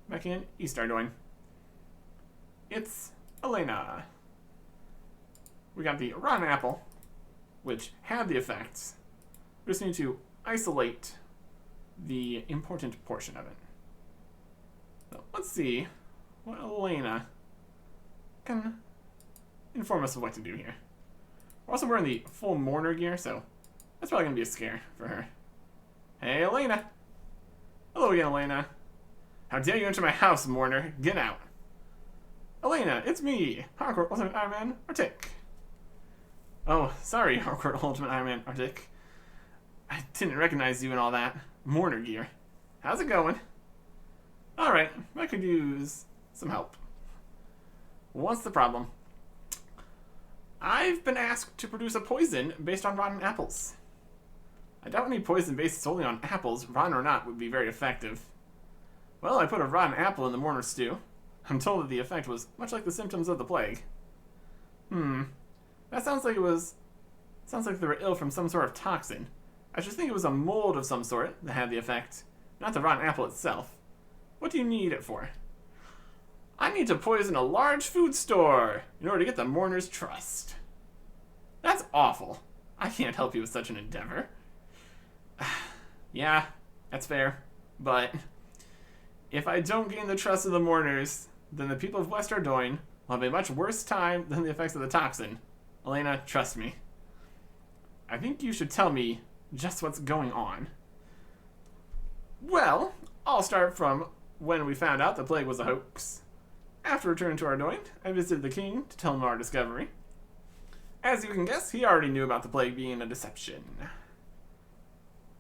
[SPEAKER 1] Back in East Ardoin. It's Elena. We got the rotten apple, which had the effects. We just need to isolate the important portion of it. So let's see what Elena can inform us of what to do here. We're also wearing the full mourner gear, so that's probably going to be a scare for her. Hey, Elena. Hello again, Elena. How dare you enter my house, mourner? Get out. Elena, it's me, Hardcore Ultimate Ironman Artic. Oh, sorry, Hardcore Ultimate Ironman Artic. I didn't recognize you and all that. Mourner gear. How's it going? Alright, I could use some help. What's the problem? I've been asked to produce a poison based on rotten apples. I doubt any poison based solely on apples, rotten or not, would be very effective. Well, I put a rotten apple in the mourner stew. I'm told that the effect was much like the symptoms of the plague. That sounds like they were ill from some sort of toxin. I should think it was a mold of some sort that had the effect, not the rotten apple itself. What do you need it for? I need to poison a large food store in order to get the mourner's trust. That's awful. I can't help you with such an endeavor. Yeah, that's fair. But if I don't gain the trust of the mourners, then the people of West Ardoin will have a much worse time than the effects of the toxin. Elena, trust me. I think you should tell me just what's going on. Well, I'll start from when we found out the plague was a hoax. After returning to Ardoin, I visited the king to tell him our discovery. As you can guess, he already knew about the plague being a deception.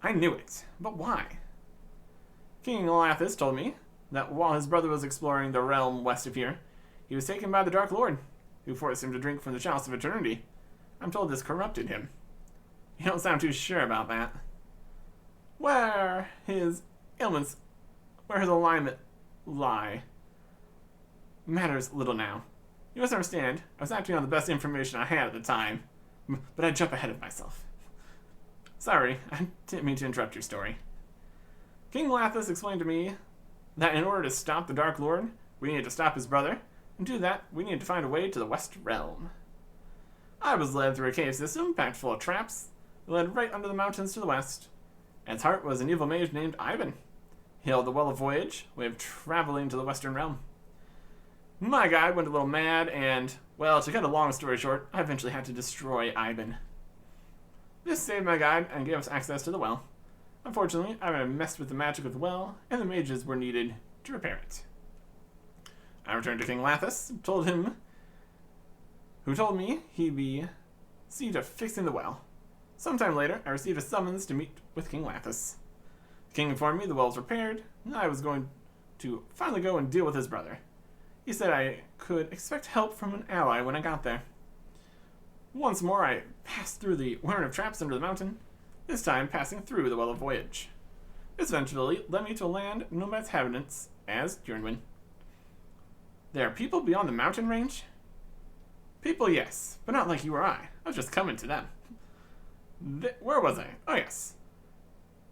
[SPEAKER 1] I knew it, but why? King Lathis told me that while his brother was exploring the realm west of here, he was taken by the Dark Lord, who forced him to drink from the chalice of eternity. I'm told this corrupted him. You don't sound too sure about that. Where his alignment lie matters little now. You must understand, I was acting on the best information I had at the time, but I jump ahead of myself. Sorry, I didn't mean to interrupt your story. King Lathis explained to me that in order to stop the Dark Lord, we needed to stop his brother, and to do that, we needed to find a way to the West Realm. I was led through a cave system packed full of traps that led right under the mountains to the west. At its heart was an evil mage named Ivan. Hailed the Well of Voyage, way of traveling to the Western Realm. My guide went a little mad, and, well, to cut a long story short, I eventually had to destroy Ivan. This saved my guide and gave us access to the well. Unfortunately, I messed with the magic of the well, and the mages were needed to repair it. I returned to King Lathis, who told me he'd be see to fixing the well. Sometime later, I received a summons to meet with King Lathis. The king informed me the well was repaired, and I was going to finally go and deal with his brother. He said I could expect help from an ally when I got there. Once more, I passed through the warren of traps under the mountain, this time passing through the Well of Voyage. This eventually led me to a land known by its inhabitants as Ironman. There are people beyond the mountain range? People, yes, but not like you or I. I was just coming to them. Where was I? Oh, yes.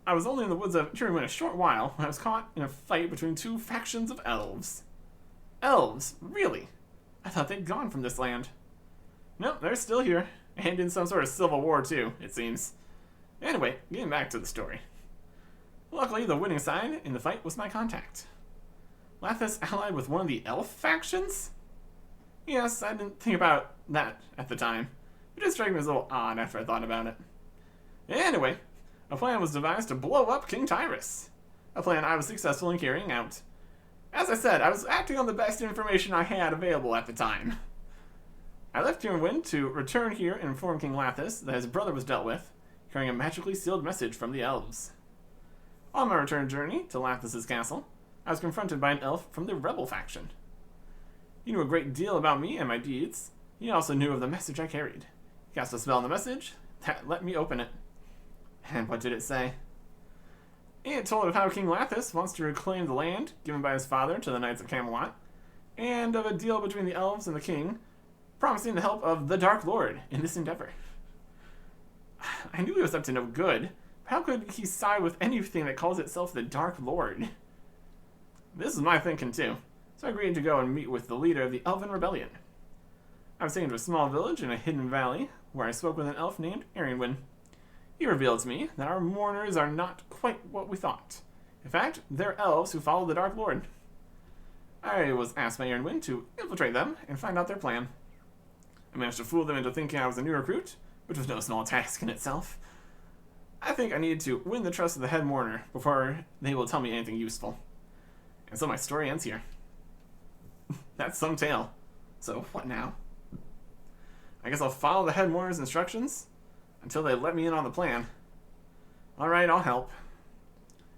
[SPEAKER 1] I was only in the woods of Ironman a short while when I was caught in a fight between two factions of elves. Elves? Really? I thought they'd gone from this land. No, they're still here, and in some sort of civil war too, it seems. Anyway, getting back to the story. Luckily, the winning side in the fight was my contact. Lathis allied with one of the elf factions? Yes, I didn't think about that at the time. It did strike me as a little odd after I thought about it. Anyway, a plan was devised to blow up King Tyrus. A plan I was successful in carrying out. As I said, I was acting on the best information I had available at the time. I left Ironwind to return here and inform King Lathis that his brother was dealt with, carrying a magically sealed message from the elves. On my return journey to Lathis's castle, I was confronted by an elf from the rebel faction. He knew a great deal about me and my deeds. He also knew of the message I carried. He cast a spell on the message that let me open it. And what did it say? It told of how King Lathis wants to reclaim the land given by his father to the Knights of Camelot, and of a deal between the elves and the king, promising the help of the Dark Lord in this endeavor. I knew he was up to no good, but how could he side with anything that calls itself the Dark Lord? This is my thinking too, so I agreed to go and meet with the leader of the Elven Rebellion. I was taken to a small village in a hidden valley, where I spoke with an elf named Ironwin. He revealed to me that our mourners are not quite what we thought. In fact, they're elves who follow the Dark Lord. I was asked by Ironwin to infiltrate them and find out their plan. I managed to fool them into thinking I was a new recruit, which was no small task in itself. I think I needed to win the trust of the head mourner before they will tell me anything useful. And so my story ends here. That's some tale. So what now? I guess I'll follow the head mourner's instructions until they let me in on the plan. Alright, I'll help.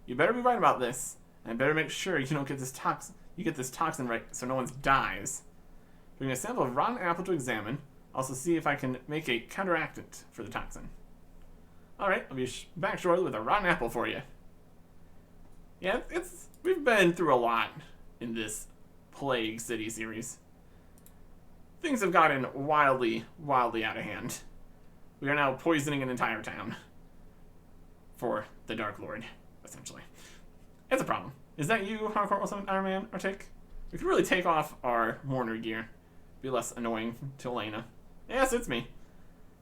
[SPEAKER 1] You better be right about this, and better make sure you don't get this toxin right so no one dies. Bring a sample of rotten apple to examine. Also see if I can make a counteractant for the toxin. Alright, I'll be back shortly with a rotten apple for you. Yeah, we've been through a lot in this Plague City series. Things have gotten wildly out of hand. We are now poisoning an entire town for the Dark Lord, essentially. It's a problem. Is that you, Hardcore Ultimate Ironman, Artic? We could really take off our mourner gear. Be less annoying to Elena. Yes, it's me.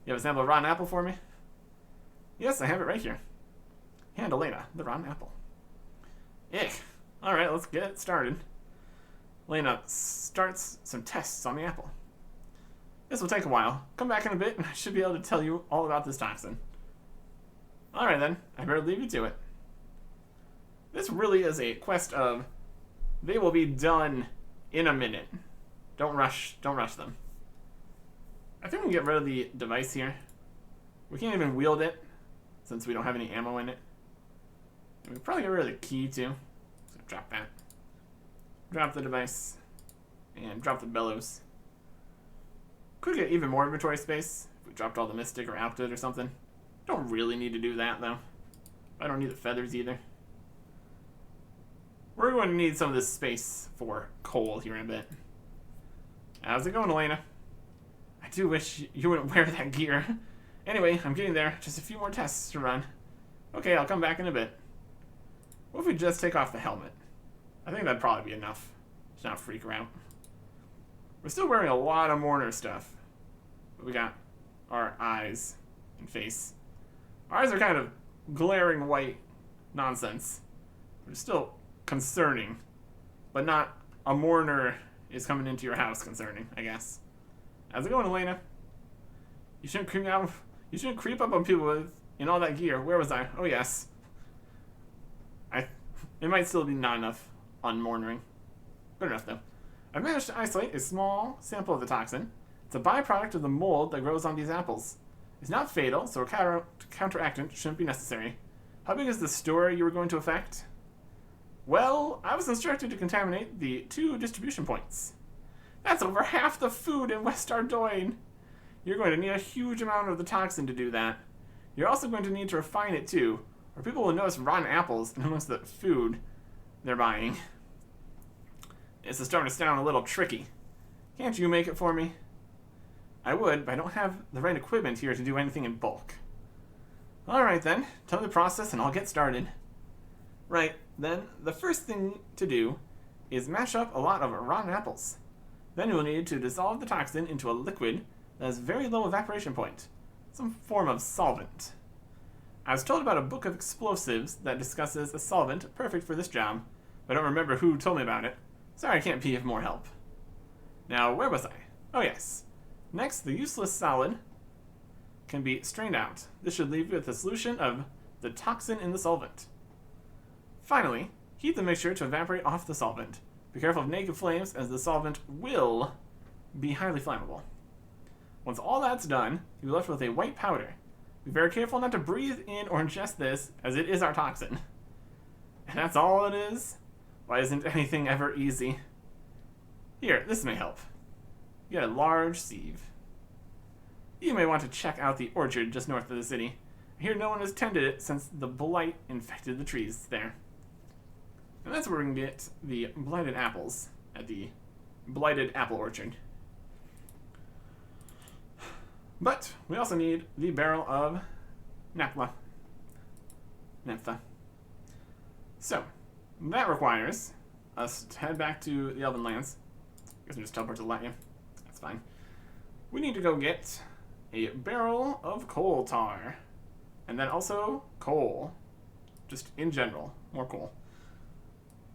[SPEAKER 1] You have a sample of rotten apple for me? Yes, I have it right here. Hand Elena the rotten apple. Ick. Alright, let's get started. Elena starts some tests on the apple. This will take a while. Come back in a bit and I should be able to tell you all about this toxin. Alright then, I better leave you to it. This really is a quest of they will be done in a minute. Don't rush them. I think we can get rid of the device here. We can't even wield it since we don't have any ammo in it. And we can probably get rid of the key too. So drop that. Drop the device. And drop the bellows. Could get even more inventory space if we dropped all the Mystic or Aptitude or something. Don't really need to do that though. I don't need the feathers either. We're going to need some of this space for coal here in a bit. How's it going, Elena? I do wish you wouldn't wear that gear. Anyway, I'm getting there. Just a few more tests to run. Okay, I'll come back in a bit. What if we just take off the helmet? I think that'd probably be enough to not freak her out. We're still wearing a lot of mourner stuff. But we got our eyes and face. Our eyes are kind of glaring white nonsense. But it's still concerning, but not a mourner is coming into your house concerning, I guess. How's it going, Elena? You shouldn't creep out. You shouldn't creep up on people in all that gear. Where was I? Oh yes. It might still be not enough on mourning. Good enough though. I've managed to isolate a small sample of the toxin. It's a byproduct of the mold that grows on these apples. It's not fatal, so a counteractant shouldn't be necessary. How big is the store you were going to affect? Well, I was instructed to contaminate the 2 distribution points. That's over half the food in West Ardoyne. You're going to need a huge amount of the toxin to do that. You're also going to need to refine it too, or people will notice rotten apples amongst the food they're buying. This is starting to sound a little tricky. Can't you make it for me? I would, but I don't have the right equipment here to do anything in bulk. Alright then, tell me the process and I'll get started. Right, then, the first thing to do is mash up a lot of rotten apples. Then you'll need to dissolve the toxin into a liquid that has very low evaporation point, some form of solvent. I was told about a book of explosives that discusses a solvent perfect for this job, but I don't remember who told me about it. Sorry I can't be of more help. Now, where was I? Oh yes. Next, the useless solid can be strained out. This should leave you with a solution of the toxin in the solvent. Finally, heat the mixture to evaporate off the solvent. Be careful of naked flames, as the solvent will be highly flammable. Once all that's done, you'll be left with a white powder. Be very careful not to breathe in or ingest this, as it is our toxin. And that's all it is? Why isn't anything ever easy? Here, this may help. You get a large sieve. You may want to check out the orchard just north of the city. I hear no one has tended it since the blight infected the trees there. And that's where we can get the blighted apples at the blighted apple orchard. But we also need the barrel of naphtha. So that requires us to head back to the Elven Lands. I guess we just teleport to Latvia. That's fine. We need to go get a barrel of coal tar. And then also coal. Just in general, more coal.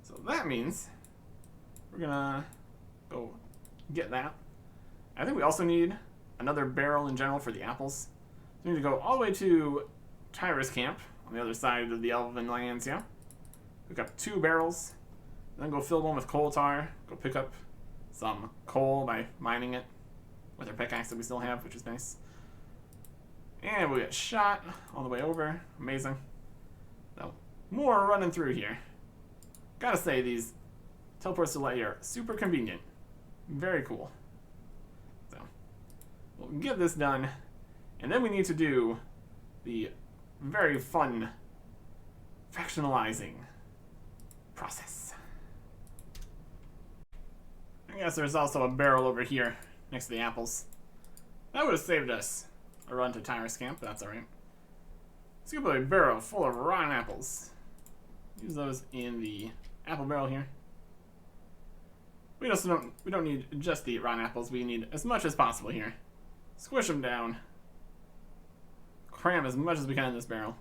[SPEAKER 1] So that means we're gonna go get that. I think we also need another barrel in general for the apples. So we need to go all the way to Tyrus Camp on the other side of the Elven Lands, yeah? Pick up 2 barrels, then go fill one with coal tar, go pick up some coal by mining it with our pickaxe that we still have, which is nice. And we get shot all the way over. Amazing. So, more running through here. Gotta say, these teleports to Latvia are super convenient. Very cool. So, we'll get this done, and then we need to do the very fun factionalizing process. I guess there's also a barrel over here next to the apples. That would have saved us a run to Tyrus Camp, but that's alright. Let's get a barrel full of rotten apples. Use those in the apple barrel here. We don't need just the rotten apples, we need as much as possible here. Squish them down. Cram as much as we can in this barrel.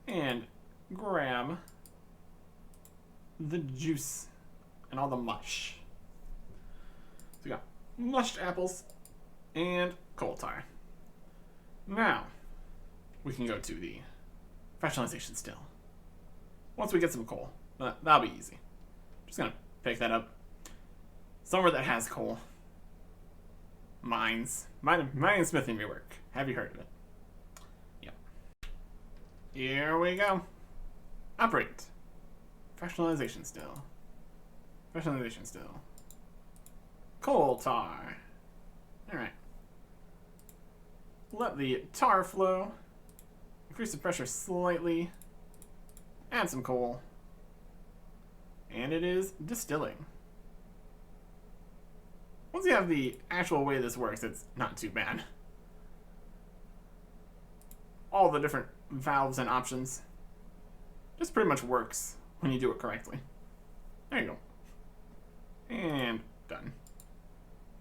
[SPEAKER 1] And grab the juice and all the mush. So we got mushed apples and coal tar. Now, we can go to the fractionalization still. Once we get some coal, that'll be easy. Just gonna pick that up. Somewhere that has coal. Mines. Mining and smithing may work. Have you heard of it? Yep. Here we go. Operate. Fractionalization still. Fractionalization still. Coal tar. Alright. Let the tar flow. Increase the pressure slightly. Add some coal. And it is distilling. Once you have the actual way this works, it's not too bad. All the different valves and options. This pretty much works when you do it correctly. There you go. And done.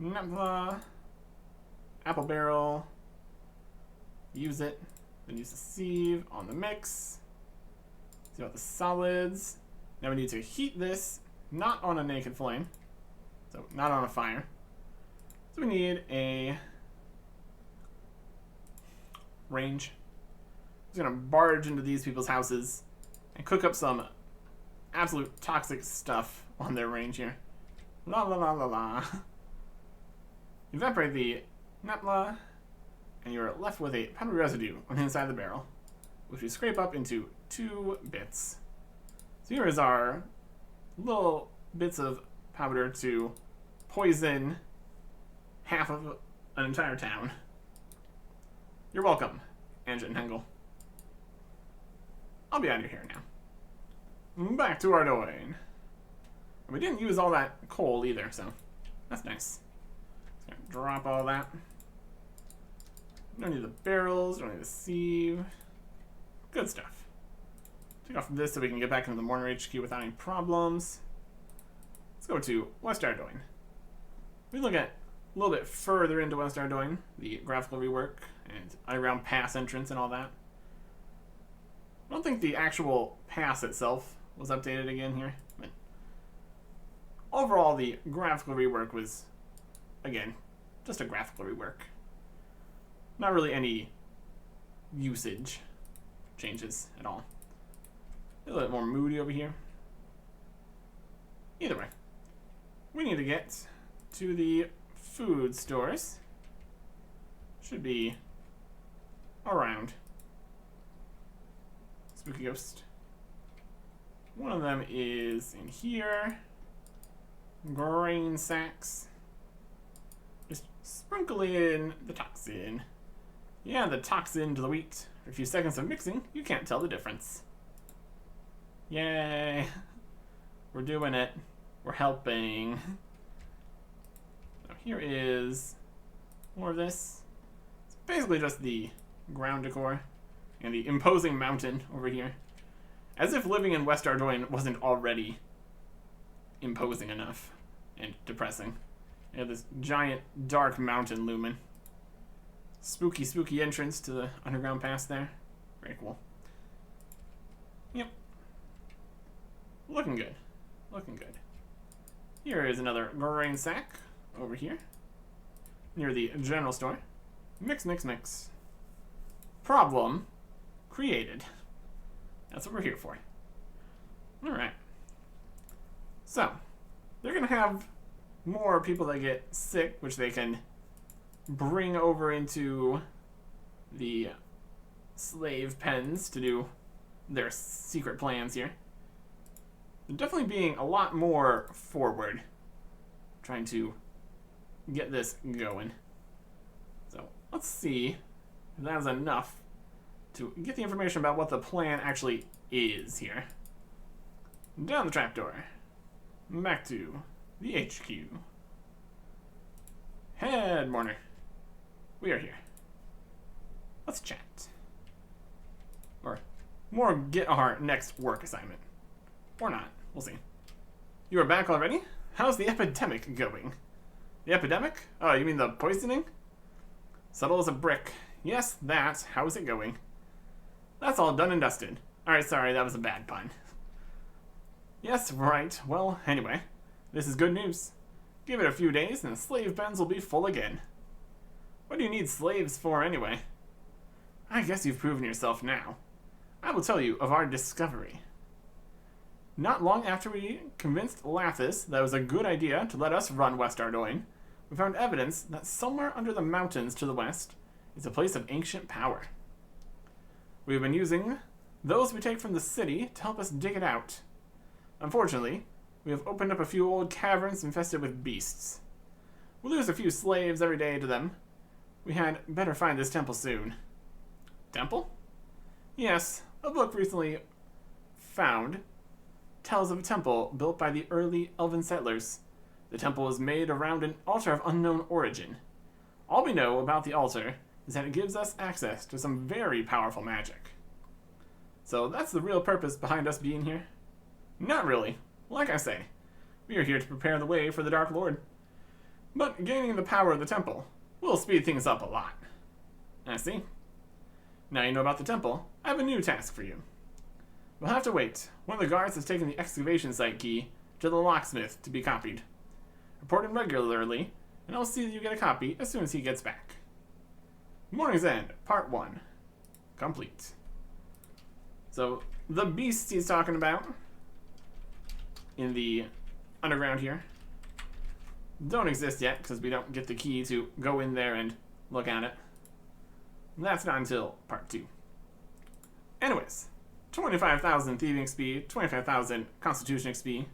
[SPEAKER 1] Naphtha. Apple barrel. Use it. Then use the sieve on the mix. See about the solids. Now we need to heat this, not on a naked flame. So, not on a fire. So we need a range. Just gonna barge into these people's houses and cook up some absolute toxic stuff on their range here. La la la la la. Evaporate the napla, and you're left with a powdery residue on the inside of the barrel, which we scrape up into 2 bits. So here is our little bits of powder to poison half of an entire town. You're welcome, Engine Hengel. I'll be out of here now. Back to our doing. We didn't use all that coal either, so that's nice. Just gonna drop all that. Don't need the barrels, don't need the sieve. Good stuff. Take off this so we can get back into the Mourning HQ without any problems. Let's go to West Ardoin. We look at a little bit further into West Ardoin, the graphical rework and underground pass entrance and all that. I don't think the actual pass itself was updated again here, but overall the graphical rework was, again, just a graphical rework. Not really any usage changes at all. A little bit more moody over here. Either way, we need to get to the food stores. Should be around. Spooky Ghost. One of them is in here. Grain sacks. Just sprinkle in the toxin. Yeah, the toxin to the wheat. For a few seconds of mixing, you can't tell the difference. Yay. We're doing it. We're helping. So here is more of this. It's basically just the ground decor and the imposing mountain over here. As if living in West Ardoin wasn't already imposing enough and depressing. You have this giant dark mountain looming. Spooky, spooky entrance to the underground pass there. Very cool. Yep. Looking good. Looking good. Here is another grain sack over here. Near the general store. Mix, mix, mix. Problem created. That's what we're here for. Alright. So, they're going to have more people that get sick, which they can bring over into the slave pens to do their secret plans here. They're definitely being a lot more forward, trying to get this going. So let's see if that is enough to get the information about what the plan actually is here. Down the trapdoor. Back to the HQ. Head Mourner. We are here. Let's chat. Or more get our next work assignment. Or not. We'll see. You are back already? How's the epidemic going? The epidemic? Oh, you mean the poisoning? Subtle as a brick. Yes, that. How is it going? That's all done and dusted. Alright, sorry, that was a bad pun. Yes, right. Well, anyway, this is good news. Give it a few days and the slave pens will be full again. What do you need slaves for anyway? I guess you've proven yourself now. I will tell you of our discovery. Not long after we convinced Lathis that it was a good idea to let us run West Ardoin, we found evidence that somewhere under the mountains to the west is a place of ancient power. We have been using those we take from the city to help us dig it out. Unfortunately, we have opened up a few old caverns infested with beasts. We lose a few slaves every day to them. We had better find this temple soon. Temple? Yes, a book recently found tells of a temple built by the early elven settlers. The temple was made around an altar of unknown origin. All we know about the altar is that it gives us access to some very powerful magic. So that's the real purpose behind us being here? Not really. Like I say, we are here to prepare the way for the Dark Lord. But gaining the power of the temple will speed things up a lot. I see. Now you know about the temple, I have a new task for you. We'll have to wait. One of the guards has taken the excavation site key to the locksmith to be copied. Report him regularly, and I'll see that you get a copy as soon as he gets back. Mourning's End, Part 1. Complete. So, the beasts he's talking about in the underground here don't exist yet, because we don't get the key to go in there and look at it. And that's not until Part 2. Anyways, 25,000 thieving XP, 25,000 constitution XP,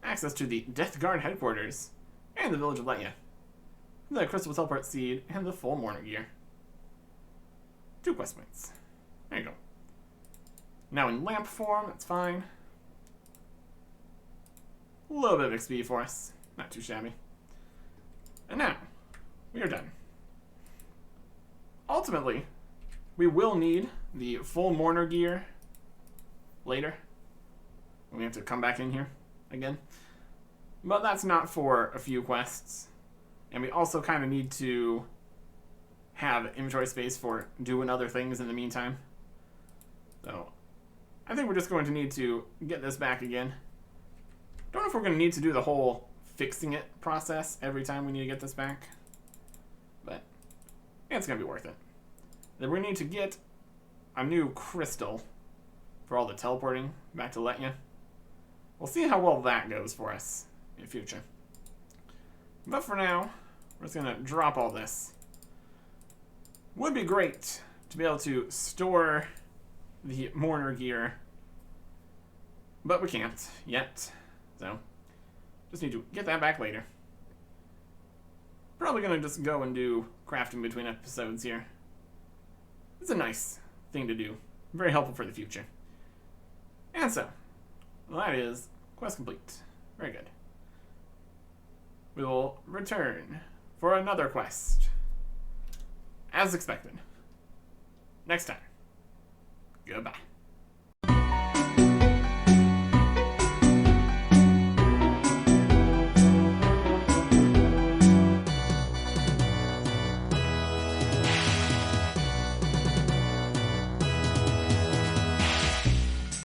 [SPEAKER 1] access to the Death Guard headquarters, and the village of Letya, the crystal teleport seed, and the full mourner gear. 2 quest points. There you go. Now in lamp form, that's fine. A little bit of XP for us. Not too shabby. And now, we are done. Ultimately, we will need the full mourner gear later. We have to come back in here again. But that's not for a few quests. And we also kind of need to have inventory space for doing other things in the meantime. So, I think we're just going to need to get this back again. Don't know if we're going to need to do the whole fixing it process every time we need to get this back. But, yeah, it's going to be worth it. Then we need to get a new crystal for all the teleporting back to Letya. We'll see how well that goes for us in the future. But for now, we're just going to drop all this. Would be great to be able to store the mourner gear, but we can't yet, so just need to get that back later. Probably going to just go and do crafting between episodes here. It's a nice thing to do. Very helpful for the future. And so, that is quest complete. Very good. We will return for another quest, as expected, next time. Goodbye.